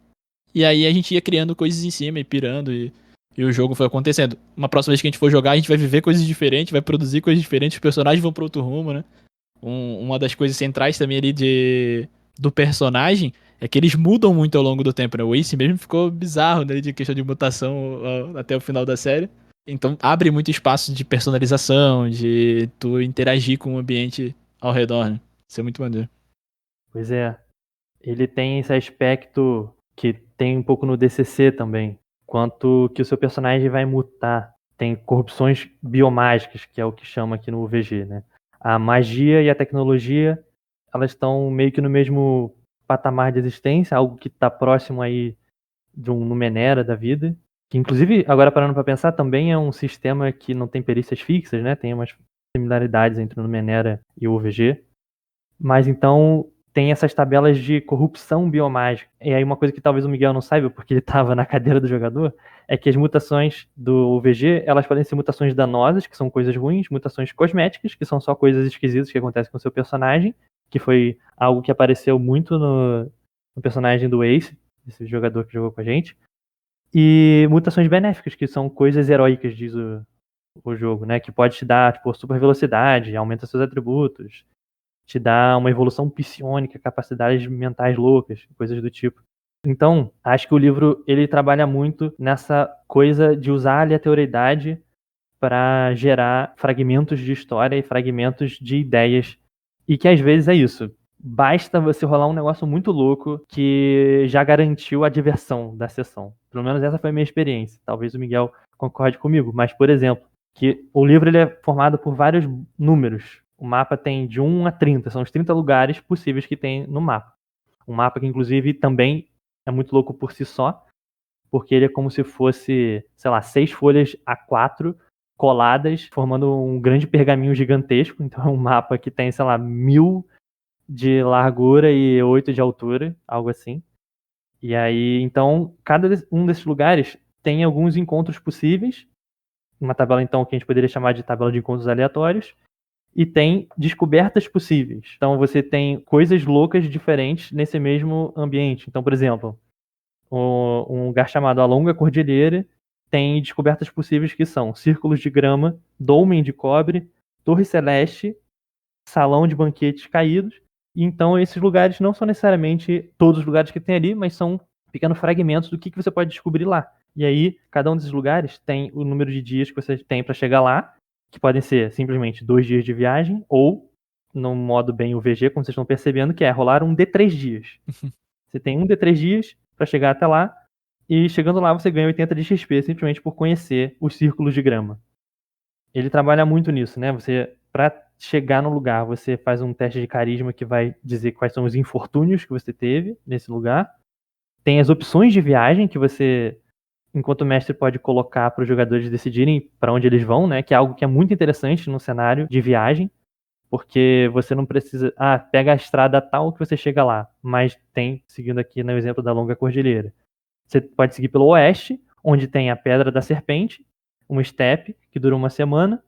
e aí a gente ia criando coisas em cima e pirando, e o jogo foi acontecendo. Uma próxima vez que a gente for jogar, a gente vai viver coisas diferentes, vai produzir coisas diferentes, os personagens vão pra outro rumo, né? Uma das coisas centrais também ali do personagem é que eles mudam muito ao longo do tempo, né? O Ace mesmo ficou bizarro, né? De questão de mutação até o final da série. Então abre muito espaço de personalização, de tu interagir com o ambiente ao redor, né? Isso é muito maneiro. Pois é. Ele tem esse aspecto que tem um pouco no DCC também, quanto que o seu personagem vai mutar. Tem corrupções biomágicas, que é o que chama aqui no VG, né? A magia e a tecnologia, elas estão meio que no mesmo patamar de existência, algo que está próximo aí de um Numenera da vida, que inclusive, agora parando para pensar, também é um sistema que não tem perícias fixas, né? Tem umas similaridades entre o Numenera e o VG. Mas então tem essas tabelas de corrupção biomágica. E aí uma coisa que talvez o Miguel não saiba, porque ele estava na cadeira do jogador, é que as mutações do VG, elas podem ser mutações danosas, que são coisas ruins, mutações cosméticas, que são só coisas esquisitas que acontecem com o seu personagem, que foi algo que apareceu muito no personagem do Ace, esse jogador que jogou com a gente, e mutações benéficas, que são coisas heróicas, diz o jogo, né? Que pode te dar, tipo, super velocidade, aumenta seus atributos, te dá uma evolução psiônica, capacidades mentais loucas, coisas do tipo. Então, acho que o livro ele trabalha muito nessa coisa de usar a aleatoriedade para gerar fragmentos de história e fragmentos de ideias. E que às vezes é isso. Basta você rolar um negócio muito louco que já garantiu a diversão da sessão. Pelo menos essa foi a minha experiência. Talvez o Miguel concorde comigo, mas, por exemplo, que o livro ele é formado por vários números. O mapa tem de 1 a 30, são os 30 lugares possíveis que tem no mapa. Um mapa que, inclusive, também é muito louco por si só, porque ele é como se fosse, sei lá, 6 folhas A4 coladas, formando um grande pergaminho gigantesco. Então é um mapa que tem, sei lá, 1000 de largura e 8 de altura, algo assim. E aí, então, cada um desses lugares tem alguns encontros possíveis, uma tabela, então, que a gente poderia chamar de tabela de encontros aleatórios, e tem descobertas possíveis. Então você tem coisas loucas diferentes nesse mesmo ambiente. Então, por exemplo, um lugar chamado A Longa Cordilheira tem descobertas possíveis que são círculos de grama, dolmen de cobre, torre celeste, salão de banquetes caídos. E então esses lugares não são necessariamente todos os lugares que tem ali, mas são pequenos fragmentos do que você pode descobrir lá. E aí, cada um desses lugares tem o número de dias que você tem para chegar lá, que podem ser simplesmente 2 dias de viagem, ou, no modo bem UVG, como vocês estão percebendo, que é rolar um D3 dias. Você tem um D3 dias para chegar até lá, e chegando lá você ganha 80 de XP simplesmente por conhecer os círculos de grama. Ele trabalha muito nisso, né? Você, para chegar no lugar, você faz um teste de carisma que vai dizer quais são os infortúnios que você teve nesse lugar. Tem as opções de viagem que você, enquanto mestre, pode colocar para os jogadores decidirem para onde eles vão, né? Que é algo que é muito interessante no cenário de viagem, porque você não precisa, pega a estrada tal que você chega lá, mas tem, seguindo aqui no exemplo da Longa Cordilheira, você pode seguir pelo oeste, onde tem a Pedra da Serpente, uma steppe que dura uma semana,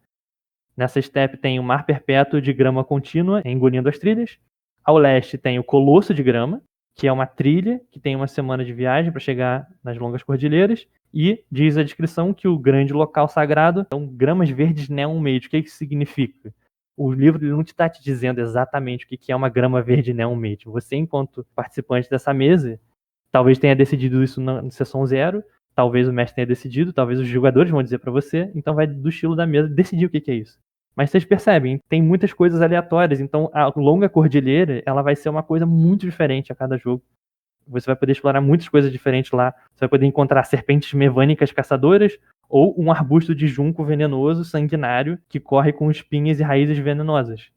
Nessa steppe tem o Mar Perpétuo de grama contínua, engolindo as trilhas. Ao leste tem o Colosso de Grama, que é uma trilha que tem uma semana de viagem para chegar nas longas cordilheiras. E diz a descrição que o grande local sagrado são gramas verdes neon made. O que isso significa? O livro não está te dizendo exatamente o que é uma grama verde neon made. Você, enquanto participante dessa mesa, talvez tenha decidido isso na sessão 0, talvez o mestre tenha decidido, talvez os jogadores vão dizer para você, então vai do estilo da mesa decidir o que é isso. Mas vocês percebem, tem muitas coisas aleatórias, então a longa cordilheira, ela vai ser uma coisa muito diferente a cada jogo. Você vai poder explorar muitas coisas diferentes lá. Você vai poder encontrar serpentes mevânicas caçadoras ou um arbusto de junco venenoso, sanguinário, que corre com espinhas e raízes venenosas.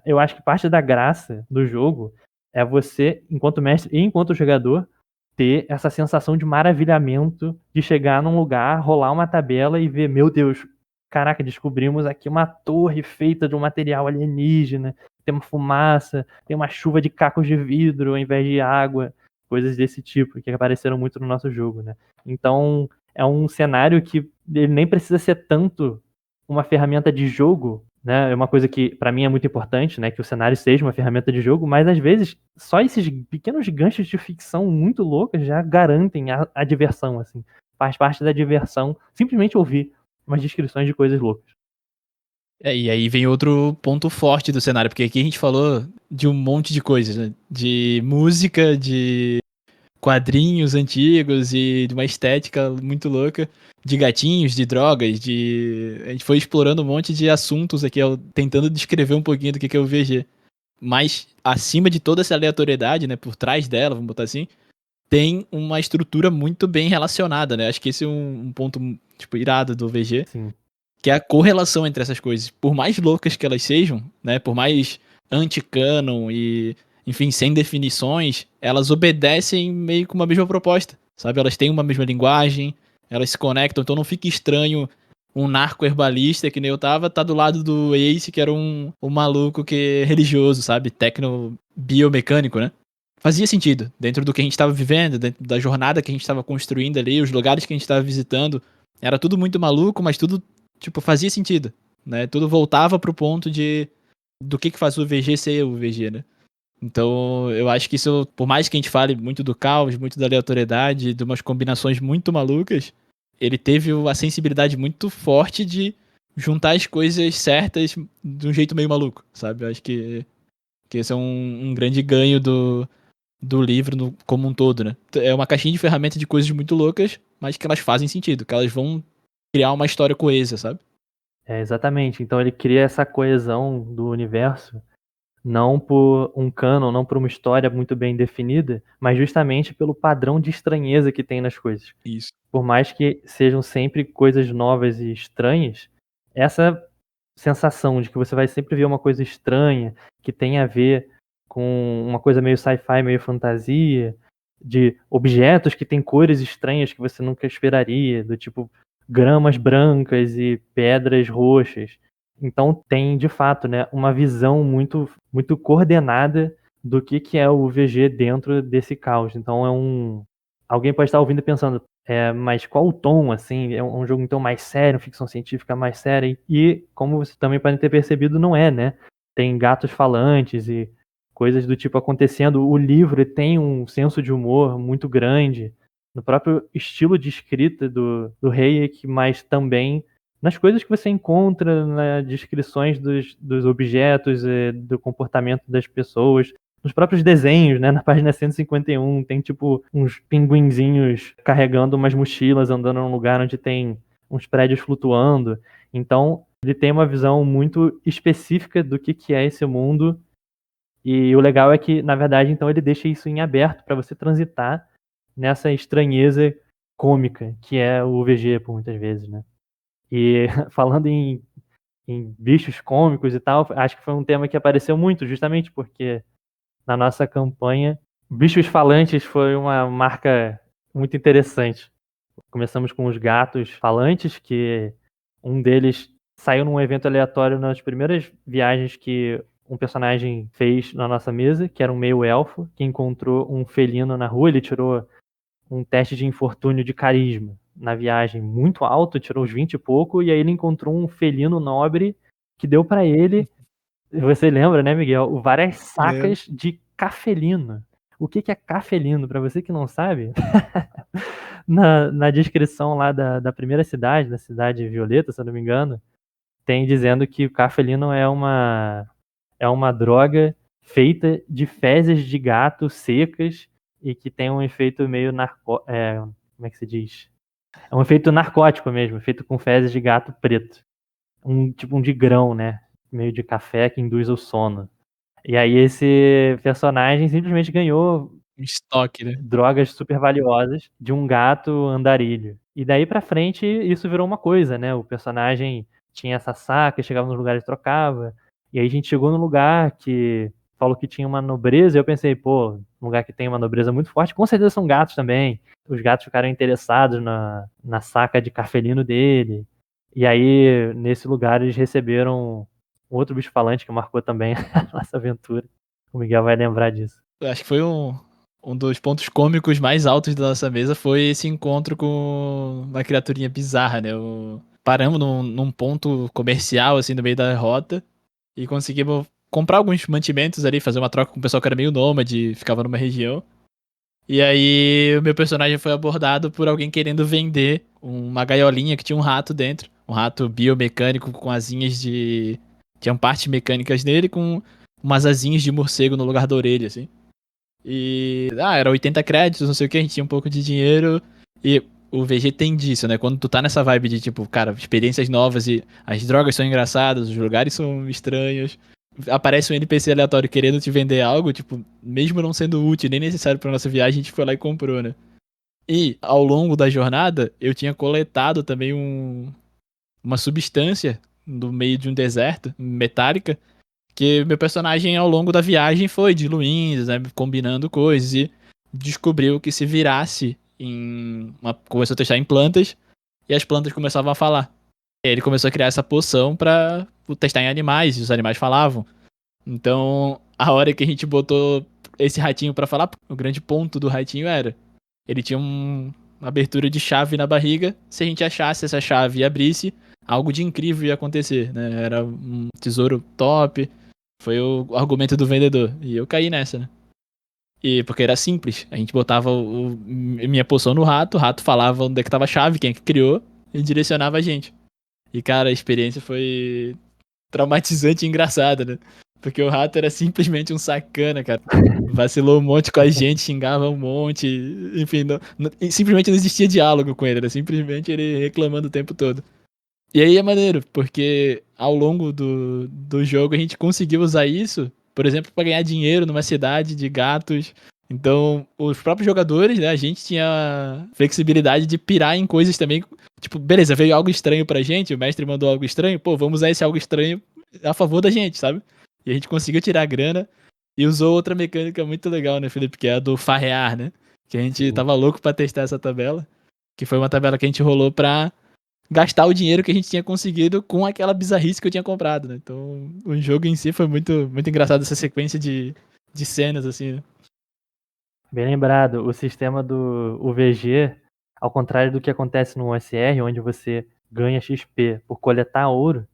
Eu acho que parte da graça do jogo é você, enquanto mestre e enquanto jogador, ter essa sensação de maravilhamento de chegar num lugar, rolar uma tabela e ver, meu Deus, caraca, descobrimos aqui uma torre feita de um material alienígena, tem uma fumaça, tem uma chuva de cacos de vidro ao invés de água, coisas desse tipo, que apareceram muito no nosso jogo, né? Então, é um cenário que ele nem precisa ser tanto uma ferramenta de jogo, né? É uma coisa que para mim é muito importante, né? Que o cenário seja uma ferramenta de jogo, mas às vezes só esses pequenos ganchos de ficção muito loucos já garantem a diversão, assim. Faz parte da diversão simplesmente ouvir umas descrições de coisas loucas. E aí vem outro ponto forte do cenário, porque aqui a gente falou de um monte de coisas, né? De música, de quadrinhos antigos e de uma estética muito louca, de gatinhos, de drogas, de... A gente foi explorando um monte de assuntos aqui, tentando descrever um pouquinho do que é o VG. Mas, acima de toda essa aleatoriedade, né, por trás dela, vamos botar assim, tem uma estrutura muito bem relacionada, né? Acho que esse é um ponto, tipo, irado do VG. Sim. Que é a correlação entre essas coisas. Por mais loucas que elas sejam, né? Por mais anti-canon e, enfim, sem definições, elas obedecem meio que uma mesma proposta, sabe? Elas têm uma mesma linguagem, elas se conectam, então não fica estranho um narco-herbalista, que nem eu tava, tá do lado do Ace, que era um maluco que é religioso, sabe? Tecno-biomecânico, né? Fazia sentido, dentro do que a gente tava vivendo, dentro da jornada que a gente tava construindo ali, os lugares que a gente tava visitando. Era tudo muito maluco, mas tudo tipo, fazia sentido, né? Tudo voltava pro ponto do que faz o VG ser o VG, né? Então, eu acho que isso, por mais que a gente fale muito do caos, muito da aleatoriedade, de umas combinações muito malucas, ele teve a sensibilidade muito forte de juntar as coisas certas de um jeito meio maluco, sabe? Eu acho que esse é um grande ganho do livro como um todo, né? É uma caixinha de ferramentas de coisas muito loucas, mas que elas fazem sentido, que elas vão criar uma história coesa, sabe? Exatamente. Então ele cria essa coesão do universo, não por um canon, não por uma história muito bem definida, mas justamente pelo padrão de estranheza que tem nas coisas. Isso. Por mais que sejam sempre coisas novas e estranhas, essa sensação de que você vai sempre ver uma coisa estranha, que tem a ver com uma coisa meio sci-fi, meio fantasia, de objetos que têm cores estranhas que você nunca esperaria, do tipo gramas brancas e pedras roxas. Então tem, de fato, né, uma visão muito, muito coordenada do que é o VG dentro desse caos. Então alguém pode estar ouvindo e pensando, mas qual o tom, assim? É um jogo então mais sério, ficção científica mais séria? E como você também pode ter percebido, não é, né? Tem gatos falantes e coisas do tipo acontecendo. O livro tem um senso de humor muito grande, no próprio estilo de escrita do Hayek, mas também nas coisas que você encontra, nas descrições dos objetos, do comportamento das pessoas, nos próprios desenhos, né? Na página 151 tem tipo uns pinguinzinhos carregando umas mochilas, andando num lugar onde tem uns prédios flutuando. Então, ele tem uma visão muito específica do que é esse mundo. E o legal é que, na verdade, então ele deixa isso em aberto para você transitar nessa estranheza cômica que é o VG por muitas vezes, né? E falando em bichos cômicos e tal, acho que foi um tema que apareceu muito, justamente porque na nossa campanha, bichos falantes foi uma marca muito interessante. Começamos com os gatos falantes, que um deles saiu num evento aleatório nas primeiras viagens que um personagem fez na nossa mesa, que era um meio-elfo, que encontrou um felino na rua. Ele tirou um teste de infortúnio de carisma na viagem muito alto, tirou uns 20 e pouco, e aí ele encontrou um felino nobre que deu pra ele, você lembra, né, Miguel? Várias Lembro. sacas de cafelino. O que é cafelino? Pra você que não sabe, na descrição lá da primeira cidade, da cidade Violeta, se eu não me engano, tem dizendo que o cafelino é uma droga feita de fezes de gato secas e que tem um efeito meio como é que se diz? É um efeito narcótico mesmo, feito com fezes de gato preto. Tipo um de grão, né? Meio de café que induz o sono. E aí esse personagem simplesmente ganhou Um estoque, né? drogas super valiosas de um gato andarilho. E daí pra frente isso virou uma coisa, né? O personagem tinha essa saca, chegava nos lugares e trocava. E aí a gente chegou num lugar que falou que tinha uma nobreza, e eu pensei, pô, um lugar que tem uma nobreza muito forte, com certeza são gatos também. Os gatos ficaram interessados na saca de cafelino dele. E aí, nesse lugar, eles receberam um outro bicho falante que marcou também a nossa aventura. O Miguel vai lembrar disso. Eu acho que foi um dos pontos cômicos mais altos da nossa mesa foi esse encontro com uma criaturinha bizarra, né? Paramos num ponto comercial, assim, no meio da rota e conseguimos comprar alguns mantimentos ali, fazer uma troca com o pessoal que era meio nômade, ficava numa região. E aí o meu personagem foi abordado por alguém querendo vender uma gaiolinha que tinha um rato dentro. Um rato biomecânico com asinhas de... Tinham partes mecânicas nele com umas asinhas de morcego no lugar da orelha, assim. E... era 80 créditos, não sei o que, a gente tinha um pouco de dinheiro. E o VG tem disso, né? Quando tu tá nessa vibe de, tipo, cara, experiências novas e as drogas são engraçadas, os lugares são estranhos, aparece um NPC aleatório querendo te vender algo, tipo, mesmo não sendo útil nem necessário pra nossa viagem, a gente foi lá e comprou, né? E ao longo da jornada, eu tinha coletado também uma substância no meio de um deserto, metálica, que meu personagem ao longo da viagem foi diluindo, né, combinando coisas e descobriu que se virasse começou a testar em plantas e as plantas começavam a falar. E aí ele começou a criar essa poção pra testar em animais e os animais falavam. Então, a hora que a gente botou esse ratinho pra falar, o grande ponto do ratinho era, ele tinha uma abertura de chave na barriga, se a gente achasse essa chave e abrisse, algo de incrível ia acontecer, né? Era um tesouro top, foi o argumento do vendedor, e eu caí nessa, né? E porque era simples, a gente botava minha poção no rato, o rato falava onde é que tava a chave, quem é que criou, e direcionava a gente. E cara, a experiência foi traumatizante e engraçada, né? Porque o rato era simplesmente um sacana, cara. Vacilou um monte com a gente, xingava um monte, enfim, simplesmente não existia diálogo com ele, era simplesmente ele reclamando o tempo todo. E aí é maneiro, porque ao longo do jogo a gente conseguiu usar isso, por exemplo, para ganhar dinheiro numa cidade de gatos. Então, os próprios jogadores, né, a gente tinha flexibilidade de pirar em coisas também. Tipo, beleza, veio algo estranho pra gente, o mestre mandou algo estranho, pô, vamos usar esse algo estranho a favor da gente, sabe? E a gente conseguiu tirar a grana e usou outra mecânica muito legal, né, Felipe? Que é a do farrear, né? Que a gente tava louco pra testar essa tabela. Que foi uma tabela que a gente rolou pra gastar o dinheiro que a gente tinha conseguido com aquela bizarrice que eu tinha comprado, né? Então, o jogo em si foi muito, muito engraçado, essa sequência de cenas, assim, né? Bem lembrado, o sistema do UVG, ao contrário do que acontece no OSR, onde você ganha XP por coletar ouro,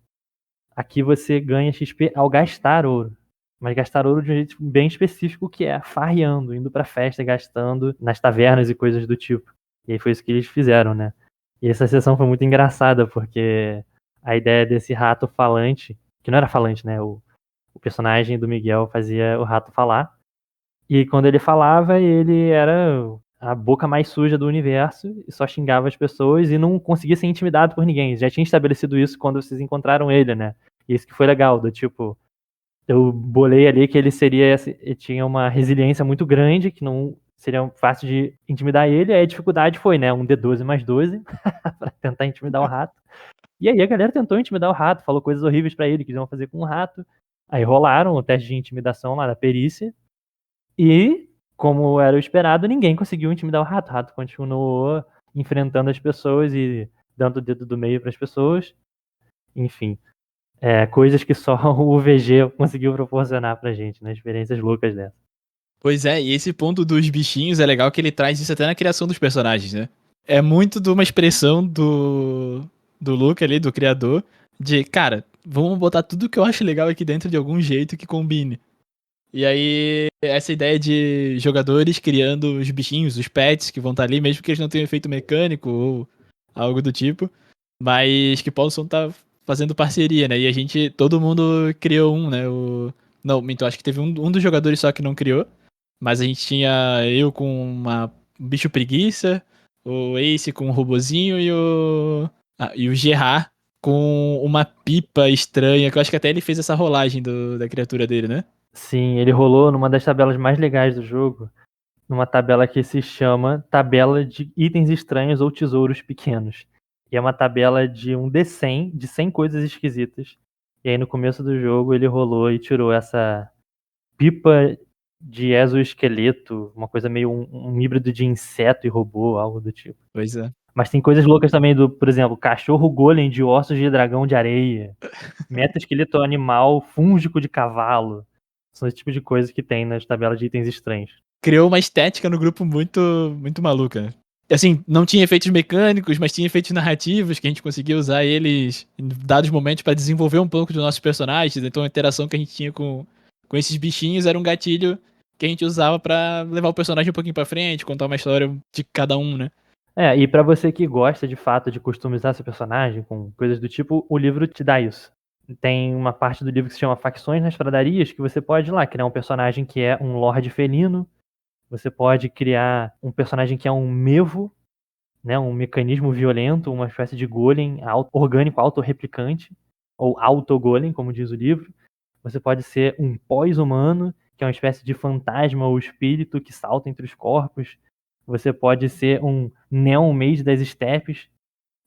aqui você ganha XP ao gastar ouro. Mas gastar ouro de um jeito bem específico, que é farreando, indo pra festa, gastando nas tavernas e coisas do tipo. E aí foi isso que eles fizeram, né? E essa sessão foi muito engraçada, porque a ideia desse rato falante, que não era falante, né? O personagem do Miguel fazia o rato falar. E quando ele falava, ele era a boca mais suja do universo e só xingava as pessoas e não conseguia ser intimidado por ninguém. Já tinha estabelecido isso quando vocês encontraram ele, né? E isso que foi legal, do tipo, eu bolei ali que ele tinha uma resiliência muito grande, que não seria fácil de intimidar ele, aí a dificuldade foi, né, um D12 mais 12 pra tentar intimidar o rato. E aí a galera tentou intimidar o rato, falou coisas horríveis pra ele que iam fazer com o rato. Aí rolaram o teste de intimidação lá da perícia. E, como era o esperado, ninguém conseguiu intimidar o rato. O rato continuou enfrentando as pessoas e dando o dedo do meio para as pessoas. Enfim, coisas que só o VG conseguiu proporcionar pra gente, né? Experiências loucas dessas. Pois é, e esse ponto dos bichinhos é legal que ele traz isso até na criação dos personagens, né? É muito de uma expressão do Luca ali, do criador, de, cara, vamos botar tudo que eu acho legal aqui dentro de algum jeito que combine. E aí, essa ideia de jogadores criando os bichinhos, os pets que vão estar ali, mesmo que eles não tenham efeito mecânico ou algo do tipo, mas que possam estar fazendo parceria, né? E a gente, todo mundo criou um, né? Não, minto, acho que teve um dos jogadores só que não criou, mas a gente tinha eu com um bicho preguiça, o Ace com um robozinho e o Gerard com uma pipa estranha, que eu acho que até ele fez essa rolagem da criatura dele, né? Sim, ele rolou numa das tabelas mais legais do jogo, numa tabela que se chama Tabela de Itens Estranhos ou Tesouros Pequenos. E é uma tabela de um D100, de 100 coisas esquisitas. E aí no começo do jogo ele rolou e tirou essa pipa de exoesqueleto, uma coisa meio um híbrido de inseto e robô, algo do tipo. Pois é. Mas tem coisas loucas também por exemplo, cachorro golem de ossos de dragão de areia, meta-esqueleto animal fúngico de cavalo. São esse tipo de coisas que tem nas tabelas de itens estranhos. Criou uma estética no grupo muito, muito maluca, né? Assim, não tinha efeitos mecânicos, mas tinha efeitos narrativos que a gente conseguia usar eles em dados momentos para desenvolver um pouco dos nossos personagens. Então a interação que a gente tinha com esses bichinhos era um gatilho que a gente usava para levar o personagem um pouquinho para frente, contar uma história de cada um, né? E pra você que gosta de fato de customizar seu personagem com coisas do tipo, o livro te dá isso. Tem uma parte do livro que se chama Facções nas Pradarias, que você pode ir lá criar um personagem que é um Lorde Felino, você pode criar um personagem que é um Mevo, né, um mecanismo violento, uma espécie de golem orgânico autorreplicante, ou autogolem, como diz o livro. Você pode ser um pós-humano, que é uma espécie de fantasma ou espírito que salta entre os corpos. Você pode ser um Neon-Mage das estepes,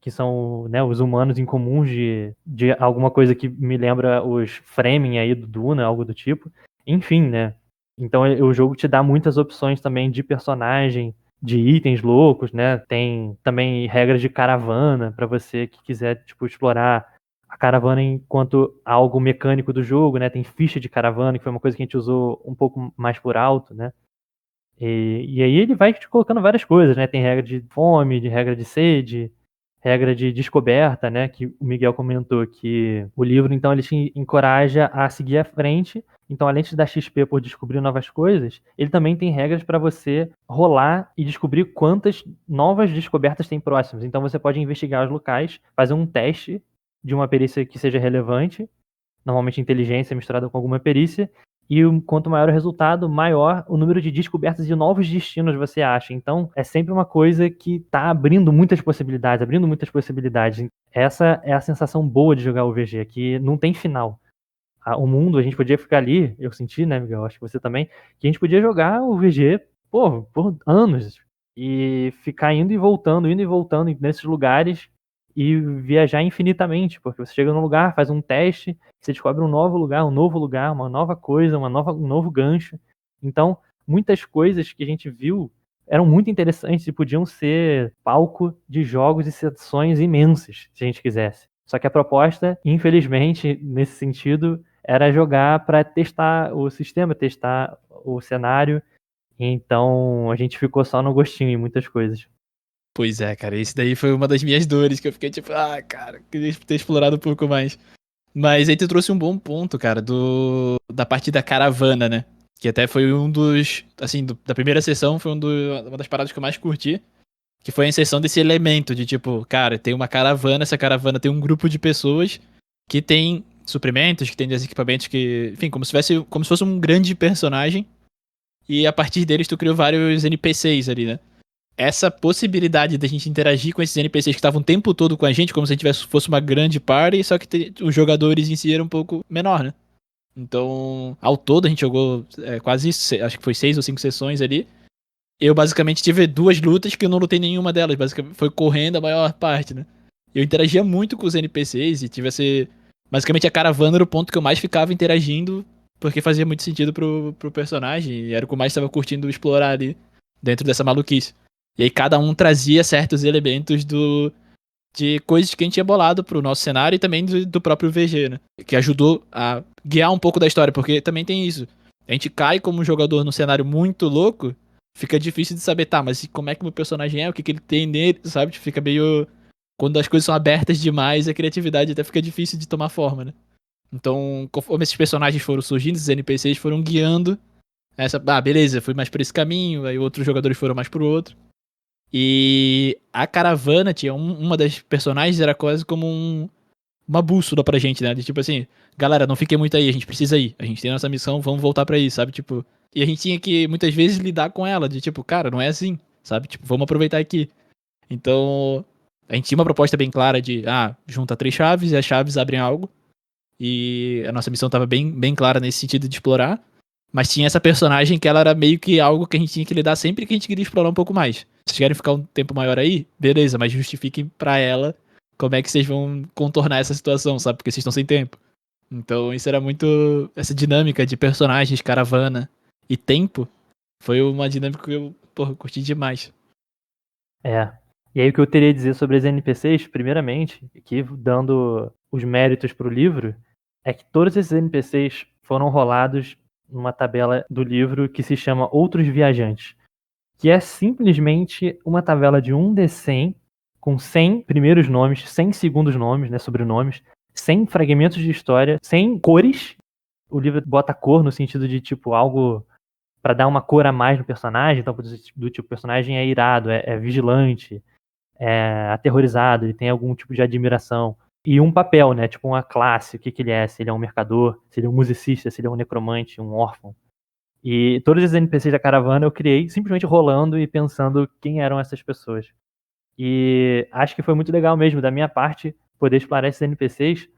que são, né, os humanos incomuns de alguma coisa que me lembra os Fremen aí do Duna, algo do tipo. Enfim, né? Então o jogo te dá muitas opções também de personagem, de itens loucos, né? Tem também regras de caravana para você que quiser tipo explorar a caravana enquanto algo mecânico do jogo, né? Tem ficha de caravana, que foi uma coisa que a gente usou um pouco mais por alto, né? E aí ele vai te colocando várias coisas, né? Tem regra de fome, de regra de sede, regra de descoberta, né? Que o Miguel comentou que o livro, então, ele te encoraja a seguir à frente. Então, além de dar XP por descobrir novas coisas, ele também tem regras para você rolar e descobrir quantas novas descobertas tem próximas. Então, você pode investigar os locais, fazer um teste de uma perícia que seja relevante, normalmente inteligência misturada com alguma perícia, e quanto maior o resultado, maior o número de descobertas e novos destinos você acha. Então, é sempre uma coisa que tá abrindo muitas possibilidades, abrindo muitas possibilidades. Essa é a sensação boa de jogar o VG, que não tem final. O mundo, a gente podia ficar ali, eu senti, né, Miguel, acho que você também, que a gente podia jogar o VG, por anos, e ficar indo e voltando nesses lugares, e viajar infinitamente, porque você chega num lugar, faz um teste, você descobre um novo lugar, uma nova coisa, um novo gancho. Então, muitas coisas que a gente viu eram muito interessantes e podiam ser palco de jogos e sessões imensas, se a gente quisesse. Só que a proposta, infelizmente, nesse sentido, era jogar para testar o sistema, testar o cenário. Então, a gente ficou só no gostinho em muitas coisas. Pois é, cara, esse daí foi uma das minhas dores, que eu fiquei tipo, cara, queria ter explorado um pouco mais. Mas aí tu trouxe um bom ponto, cara, da parte da caravana, né? Que até foi um dos, assim, da primeira sessão, foi uma das paradas que eu mais curti, que foi a inserção desse elemento de tipo, cara, tem uma caravana, essa caravana tem um grupo de pessoas que tem suprimentos, que tem equipamentos que, enfim, como se fosse um grande personagem, e a partir deles tu criou vários NPCs ali, né? Essa possibilidade da gente interagir com esses NPCs que estavam o tempo todo com a gente, como se a gente fosse uma grande party, só que os jogadores em si eram um pouco menor, né? Então, ao todo a gente jogou quase, acho que foi 6 ou 5 sessões ali. Eu basicamente tive 2 lutas que eu não lutei nenhuma delas, basicamente foi correndo a maior parte, né? Eu interagia muito com os NPCs e tive esse... Basicamente a caravana era o ponto que eu mais ficava interagindo, porque fazia muito sentido pro personagem, e era o que eu mais estava curtindo explorar ali, dentro dessa maluquice. E aí cada um trazia certos elementos de coisas que a gente tinha bolado pro nosso cenário e também do próprio VG, né? Que ajudou a guiar um pouco da história, porque também tem isso. A gente cai como jogador num cenário muito louco, fica difícil de saber, tá, mas como é que o meu personagem é, o que ele tem nele, sabe? Fica meio... Quando as coisas são abertas demais, a criatividade até fica difícil de tomar forma, né? Então, conforme esses personagens foram surgindo, esses NPCs foram guiando essa. Ah, beleza, fui mais por esse caminho, aí outros jogadores foram mais por outro. E a caravana tinha uma das personagens, era quase como uma bússola pra gente, né? De tipo assim, galera, não fiquem muito aí, a gente precisa ir. A gente tem nossa missão, vamos voltar pra aí, sabe? Tipo. E a gente tinha que, muitas vezes, lidar com ela, de tipo, cara, não é assim, sabe? Tipo, vamos aproveitar aqui. Então, a gente tinha uma proposta bem clara de, junta 3 chaves e as chaves abrem algo. E a nossa missão tava bem clara nesse sentido de explorar. Mas tinha essa personagem que ela era meio que algo que a gente tinha que lidar sempre que a gente queria explorar um pouco mais. Vocês querem ficar um tempo maior aí? Beleza, mas justifiquem pra ela como é que vocês vão contornar essa situação, sabe? Porque vocês estão sem tempo. Então isso era muito. Essa dinâmica de personagens, caravana e tempo foi uma dinâmica que eu, porra, curti demais. É. E aí o que eu teria a dizer sobre os NPCs, primeiramente, aqui dando os méritos pro livro, é que todos esses NPCs foram rolados numa tabela do livro que se chama Outros Viajantes, que é simplesmente uma tabela de 1d100 com 100 primeiros nomes, 100 segundos nomes, né, sobrenomes, 100 fragmentos de história, 100 cores. O livro bota cor no sentido de tipo algo pra dar uma cor a mais no personagem, então do tipo o personagem é irado, é vigilante, é aterrorizado, ele tem algum tipo de admiração. E um papel, né? Tipo uma classe, o que ele é, se ele é um mercador, se ele é um musicista, se ele é um necromante, um órfão. E todos os NPCs da caravana eu criei simplesmente rolando e pensando quem eram essas pessoas. E acho que foi muito legal mesmo, da minha parte, poder explorar esses NPCs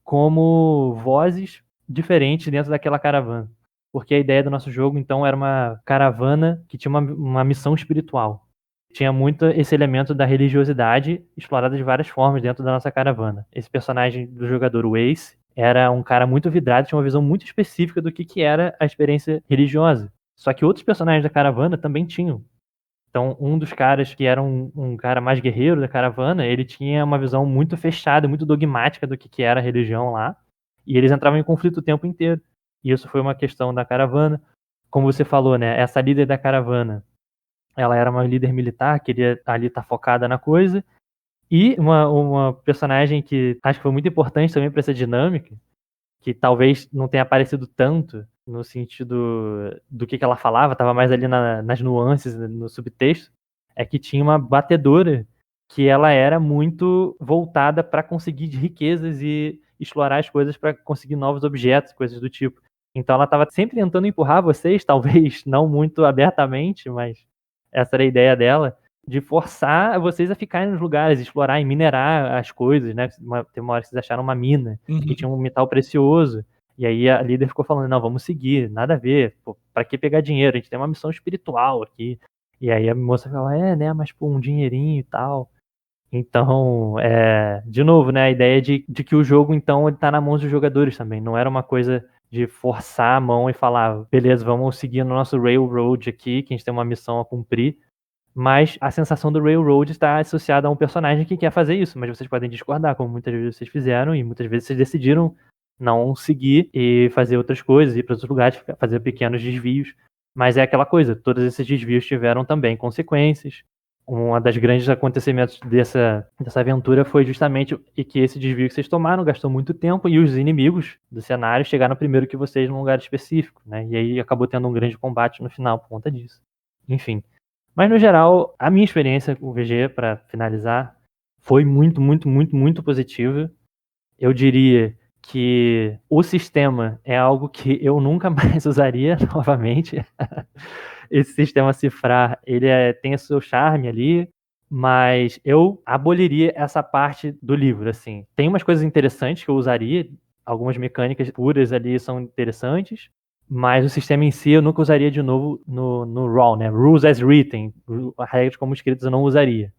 como vozes diferentes dentro daquela caravana. Porque a ideia do nosso jogo, então, era uma caravana que tinha uma missão espiritual. Tinha muito esse elemento da religiosidade explorado de várias formas dentro da nossa caravana. Esse personagem do jogador, o Ace, era um cara muito vidrado, tinha uma visão muito específica do que era a experiência religiosa. Só que outros personagens da caravana também tinham. Então, um dos caras que era um cara mais guerreiro da caravana, ele tinha uma visão muito fechada, muito dogmática do que era a religião lá. E eles entravam em conflito o tempo inteiro. E isso foi uma questão da caravana. Como você falou, né? Essa líder da caravana, ela era uma líder militar, queria ali estar focada na coisa. E uma personagem que acho que foi muito importante também para essa dinâmica, que talvez não tenha aparecido tanto no sentido do que ela falava, estava mais ali nas nuances, no subtexto, é que tinha uma batedora que ela era muito voltada para conseguir riquezas e explorar as coisas para conseguir novos objetos, coisas do tipo. Então ela estava sempre tentando empurrar vocês, talvez não muito abertamente, mas essa era a ideia dela, de forçar vocês a ficarem nos lugares, explorar e minerar as coisas, né? Tem uma hora que vocês acharam uma mina e tinha um metal precioso. E aí a líder ficou falando, não, vamos seguir, nada a ver, pô, pra que pegar dinheiro? A gente tem uma missão espiritual aqui. E aí a moça falou, né, mas pô, um dinheirinho e tal. Então, de novo, né, a ideia de que o jogo, então, ele tá na mão dos jogadores também. Não era uma coisa de forçar a mão e falar, beleza, vamos seguir no nosso railroad aqui, que a gente tem uma missão a cumprir. Mas a sensação do railroad está associada a um personagem que quer fazer isso. Mas vocês podem discordar, como muitas vezes vocês fizeram, e muitas vezes vocês decidiram não seguir e fazer outras coisas, ir para outros lugares, fazer pequenos desvios. Mas é aquela coisa, todos esses desvios tiveram também consequências. Um dos grandes acontecimentos dessa aventura foi justamente que esse desvio que vocês tomaram gastou muito tempo e os inimigos do cenário chegaram primeiro que vocês num lugar específico, né? E aí acabou tendo um grande combate no final por conta disso. Enfim. Mas no geral, a minha experiência com o VG, para finalizar, foi muito, muito, muito, muito positiva. Eu diria que o sistema é algo que eu nunca mais usaria novamente. Esse sistema cifrar, ele tem o seu charme ali, mas eu aboliria essa parte do livro, assim. Tem umas coisas interessantes que eu usaria, algumas mecânicas puras ali são interessantes, mas o sistema em si eu nunca usaria de novo no RAW, né? Rules as written, regras como escritas eu não usaria.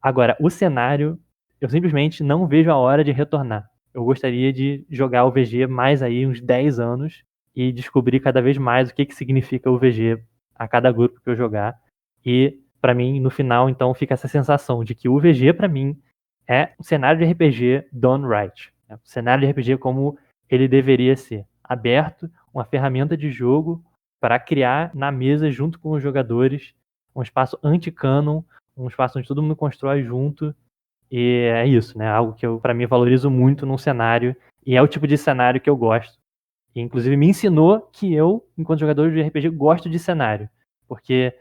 Agora, o cenário, eu simplesmente não vejo a hora de retornar. Eu gostaria de jogar o VG mais aí uns 10 anos e descobrir cada vez mais o que significa o VG a cada grupo que eu jogar. E, pra mim, no final, então, fica essa sensação de que o VG, pra mim, é um cenário de RPG done right. É um cenário de RPG como ele deveria ser. Aberto, uma ferramenta de jogo para criar na mesa, junto com os jogadores, um espaço anti-canon, um espaço onde todo mundo constrói junto E é isso, né? Algo que eu, pra mim, valorizo muito num cenário. E é o tipo de cenário que eu gosto. E, inclusive, me ensinou que eu, enquanto jogador de RPG, gosto de cenário. Porque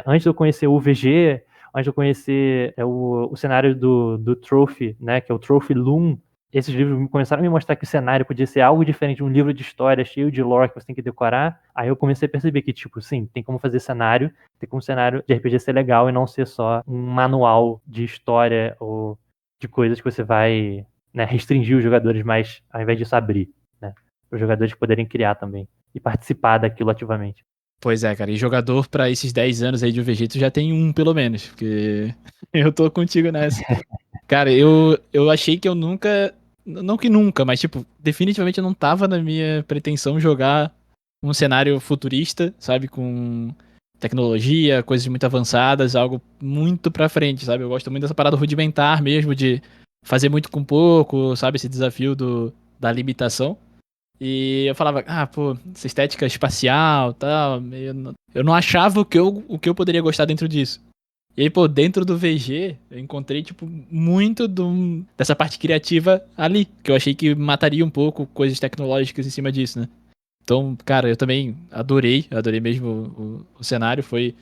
antes de eu conhecer o VG, antes de eu conhecer o cenário do Trophy, né? Que é o Trophy Loom, esses livros começaram a me mostrar que o cenário podia ser algo diferente de um livro de história cheio de lore que você tem que decorar. Aí eu comecei a perceber que, tipo, sim, tem como fazer cenário, tem como cenário de RPG ser legal e não ser só um manual de história ou de coisas que você vai, né, restringir os jogadores, mas ao invés disso abrir, né, para os jogadores poderem criar também e participar daquilo ativamente. Pois é, cara, e jogador pra esses 10 anos aí de UVG, tu já tem um pelo menos, porque eu tô contigo nessa. Cara, eu achei que eu nunca. Não que nunca, mas, tipo, definitivamente eu não tava na minha pretensão jogar um cenário futurista, sabe? Com tecnologia, coisas muito avançadas, algo muito pra frente, sabe? Eu gosto muito dessa parada rudimentar mesmo, de fazer muito com pouco, sabe? Esse desafio da limitação. E eu falava, pô, essa estética espacial e tal, eu não achava o que eu poderia gostar dentro disso. E aí, pô, dentro do VG, eu encontrei, tipo, muito dessa parte criativa ali, que eu achei que mataria um pouco coisas tecnológicas em cima disso, né? Então, cara, eu também adorei mesmo o cenário, foi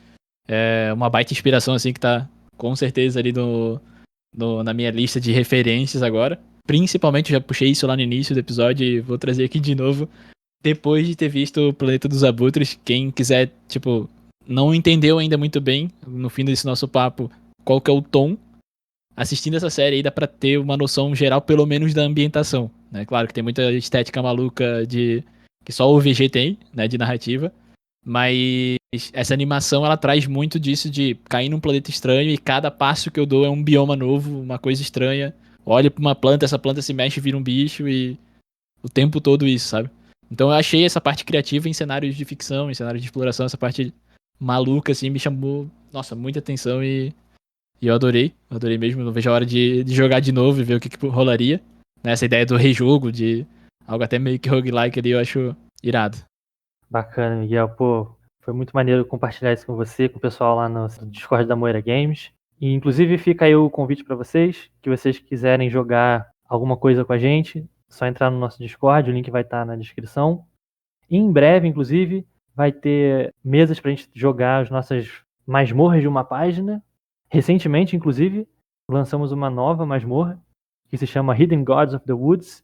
uma baita inspiração, assim, que tá com certeza ali na minha lista de referências agora. Principalmente, eu já puxei isso lá no início do episódio e vou trazer aqui de novo, depois de ter visto o Planeta dos Abutres. Quem quiser, tipo, não entendeu ainda muito bem, no fim desse nosso papo, qual que é o tom, assistindo essa série aí dá pra ter uma noção geral, pelo menos, da ambientação, né? Claro que tem muita estética maluca que só o VG tem, né, de narrativa, mas essa animação, ela traz muito disso de cair num planeta estranho e cada passo que eu dou é um bioma novo, uma coisa estranha. Olho pra uma planta, essa planta se mexe e vira um bicho e o tempo todo isso, sabe? Então eu achei essa parte criativa em cenários de ficção, em cenários de exploração, essa parte maluca, assim, me chamou, nossa, muita atenção e eu adorei mesmo. Não vejo a hora de jogar de novo e ver o que rolaria. Né? Essa ideia do rejogo, de algo até meio que roguelike ali, eu acho irado. Bacana, Miguel. Pô, foi muito maneiro compartilhar isso com você, com o pessoal lá no Discord da Moira Games. E, inclusive, fica aí o convite para vocês, que vocês quiserem jogar alguma coisa com a gente, é só entrar no nosso Discord, o link vai estar na descrição. E em breve, inclusive, vai ter mesas para a gente jogar as nossas masmorras de uma página. Recentemente, inclusive, lançamos uma nova masmorra, que se chama Hidden Gods of the Woods.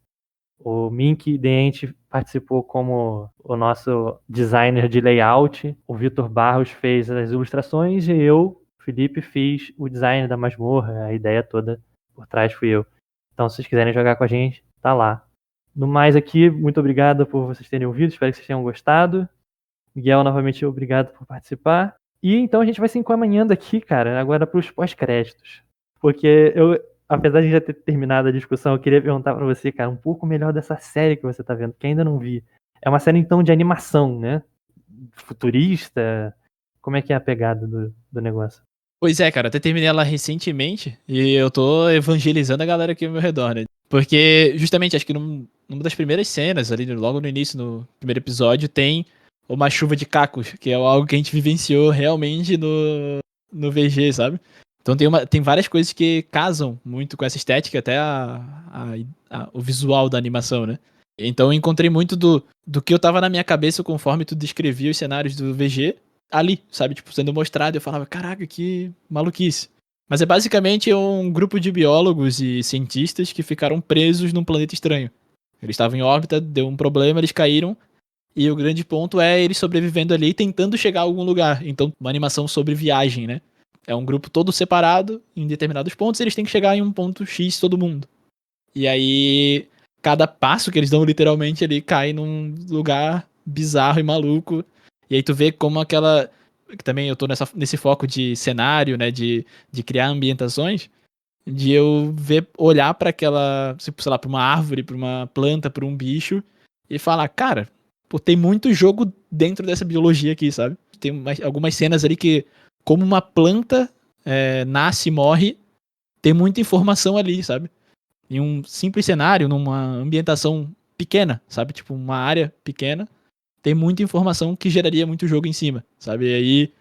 O Mink Dente participou como o nosso designer de layout. O Vitor Barros fez as ilustrações e eu, Felipe, fiz o design da masmorra. A ideia toda por trás fui eu. Então, se vocês quiserem jogar com a gente, tá lá. No mais aqui, muito obrigado por vocês terem ouvido. Espero que vocês tenham gostado. Miguel, novamente, obrigado por participar. E então a gente vai se encaminhando aqui, cara, agora para os pós-créditos. Porque eu, apesar de já ter terminado a discussão, eu queria perguntar pra você, cara, um pouco melhor dessa série que você tá vendo, que ainda não vi. É uma série, então, de animação, né? Futurista. Como é que é a pegada do negócio? Pois é, cara, até terminei ela recentemente e eu tô evangelizando a galera aqui ao meu redor, né? Porque, justamente, acho que numa das primeiras cenas, ali, logo no início, no primeiro episódio, tem uma chuva de cacos, que é algo que a gente vivenciou realmente no VG, sabe? Então tem várias coisas que casam muito com essa estética, até o visual da animação, né? Então eu encontrei muito do que eu tava na minha cabeça conforme tu descrevia os cenários do VG ali, sabe? Tipo, sendo mostrado. Eu falava, caraca, que maluquice. Mas é basicamente um grupo de biólogos e cientistas que ficaram presos num planeta estranho. Eles estavam em órbita, deu um problema, eles caíram. E o grande ponto é eles sobrevivendo ali, tentando chegar a algum lugar. Então, uma animação sobre viagem, né? É um grupo todo separado, em determinados pontos, e eles têm que chegar em um ponto X todo mundo. E aí, cada passo que eles dão, literalmente, ele cai num lugar bizarro e maluco. E aí tu vê como aquela... Que também eu tô nesse foco de cenário, né? De criar ambientações. De eu olhar pra aquela... Sei lá, pra uma árvore, pra uma planta, pra um bicho. E falar, cara, pô, tem muito jogo dentro dessa biologia aqui, sabe? Tem algumas cenas ali que, como uma planta nasce e morre, tem muita informação ali, sabe? Em um simples cenário, numa ambientação pequena, sabe? Tipo, uma área pequena, tem muita informação que geraria muito jogo em cima, sabe? E aí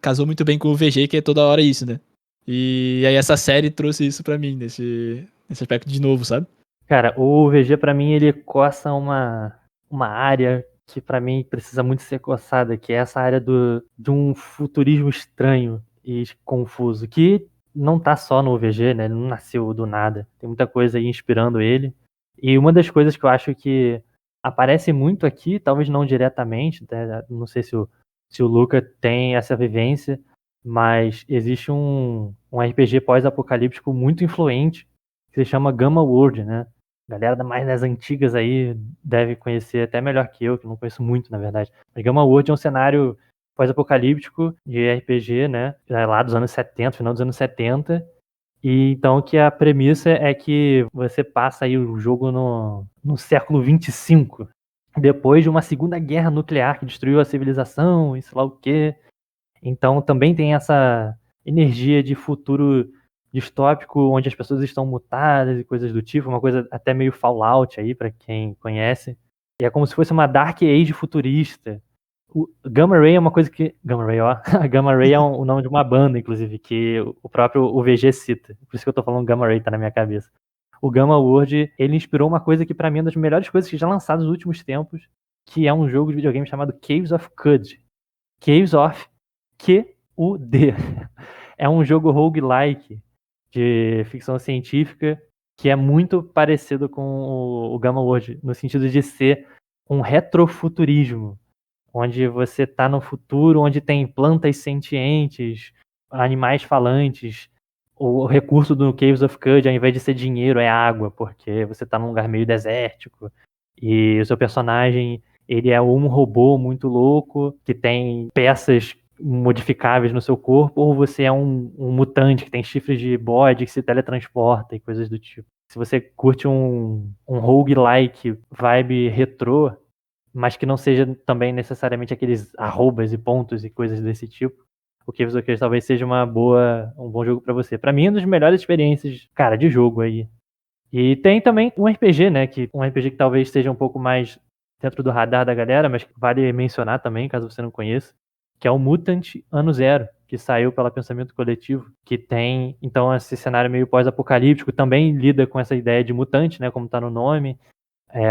casou muito bem com o VG, que é toda hora isso, né? E aí essa série trouxe isso pra mim, nesse aspecto de novo, sabe? Cara, o VG pra mim ele coça uma área que pra mim precisa muito ser coçada, que é essa área de um futurismo estranho e confuso, que não tá só no VG, né? Ele não nasceu do nada. Tem muita coisa aí inspirando ele. E uma das coisas que eu acho que aparece muito aqui, talvez não diretamente, né? Não sei se o Luca tem essa vivência, mas existe um RPG pós-apocalíptico muito influente que se chama Gamma World, né? A galera mais das antigas aí deve conhecer até melhor que eu não conheço muito, na verdade. Mas Gamma World é um cenário pós-apocalíptico de RPG, né? Lá dos anos 70, final dos anos 70. E então que a premissa é que você passa aí o jogo no século 25, depois de uma segunda guerra nuclear que destruiu a civilização e sei lá o quê. Então também tem essa energia de futuro distópico onde as pessoas estão mutadas e coisas do tipo, uma coisa até meio Fallout aí pra quem conhece. E é como se fosse uma Dark Age futurista. O Gamma Ray é uma coisa que. Gamma Ray, ó. A Gamma Ray é o nome de uma banda, inclusive, que o próprio VG cita. Por isso que eu tô falando Gamma Ray, tá na minha cabeça. O Gamma World, ele inspirou uma coisa que pra mim é uma das melhores coisas que já lançadas nos últimos tempos, que é um jogo de videogame chamado Caves of Qud. Caves of Q-U-D. É um jogo roguelike de ficção científica que é muito parecido com o Gamma World, no sentido de ser um retrofuturismo, onde você tá no futuro, onde tem plantas sentientes, animais falantes. O recurso do Caves of Qud, ao invés de ser dinheiro, é água, porque você tá num lugar meio desértico. E o seu personagem, ele é um robô muito louco, que tem peças modificáveis no seu corpo, ou você é um mutante que tem chifres de bode, que se teletransporta e coisas do tipo. Se você curte um roguelike vibe retrô, mas que não seja também necessariamente aqueles arrobas e pontos e coisas desse tipo, o Caves of Qud talvez seja um bom jogo pra você. Pra mim, é uma das melhores experiências, cara, de jogo aí. E tem também um RPG, né, um RPG que talvez esteja um pouco mais dentro do radar da galera, mas que vale mencionar também, caso você não conheça, que é o Mutant Ano Zero, que saiu pela Pensamento Coletivo, que tem, então, esse cenário meio pós-apocalíptico, também lida com essa ideia de mutante, né, como tá no nome.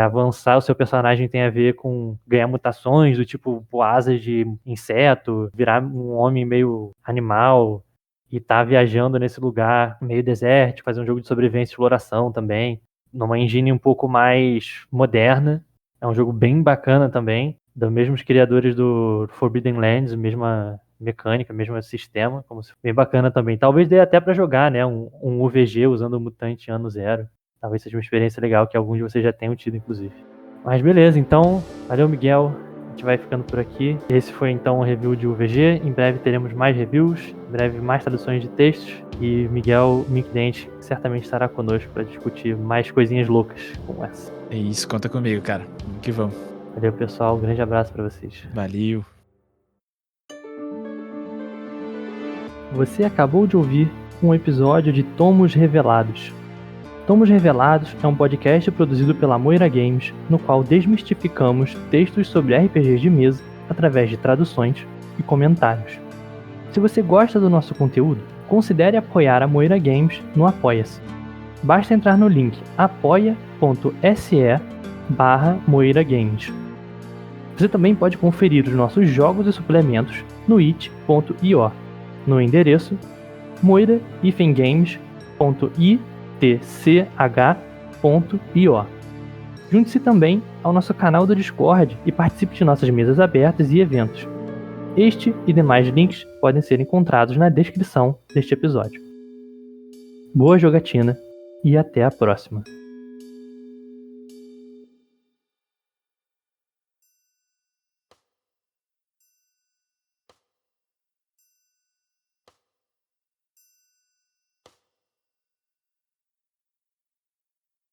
Avançar o seu personagem tem a ver com ganhar mutações, do tipo asas de inseto, virar um homem meio animal e tá viajando nesse lugar meio desértico, fazer um jogo de sobrevivência e exploração também, numa engine um pouco mais moderna. É um jogo bem bacana também, dos mesmos criadores do Forbidden Lands, mesma mecânica, mesmo sistema, como se bem bacana também. Talvez dê até pra jogar, né, um UVG usando o Mutante Ano Zero. Talvez seja uma experiência legal que alguns de vocês já tenham tido, inclusive. Mas beleza, então, valeu, Miguel. A gente vai ficando por aqui. Esse foi então o review de UVG. Em breve teremos mais reviews, em breve mais traduções de textos. E Miguel Minkdente certamente estará conosco para discutir mais coisinhas loucas como essa. É isso, conta comigo, cara. Vamos que vamos. Valeu, pessoal. Um grande abraço para vocês. Valeu. Você acabou de ouvir um episódio de Tomos Revelados. Tomos Revelados é um podcast produzido pela Moira Games, no qual desmistificamos textos sobre RPGs de mesa através de traduções e comentários. Se você gosta do nosso conteúdo, considere apoiar a Moira Games no Apoia-se. Basta entrar no link apoia.se/Moira Games. Você também pode conferir os nossos jogos e suplementos no it.io, no endereço moira-games.itch.io. Junte-se também ao nosso canal do Discord e participe de nossas mesas abertas e eventos. Este e demais links podem ser encontrados na descrição deste episódio. Boa jogatina e até a próxima!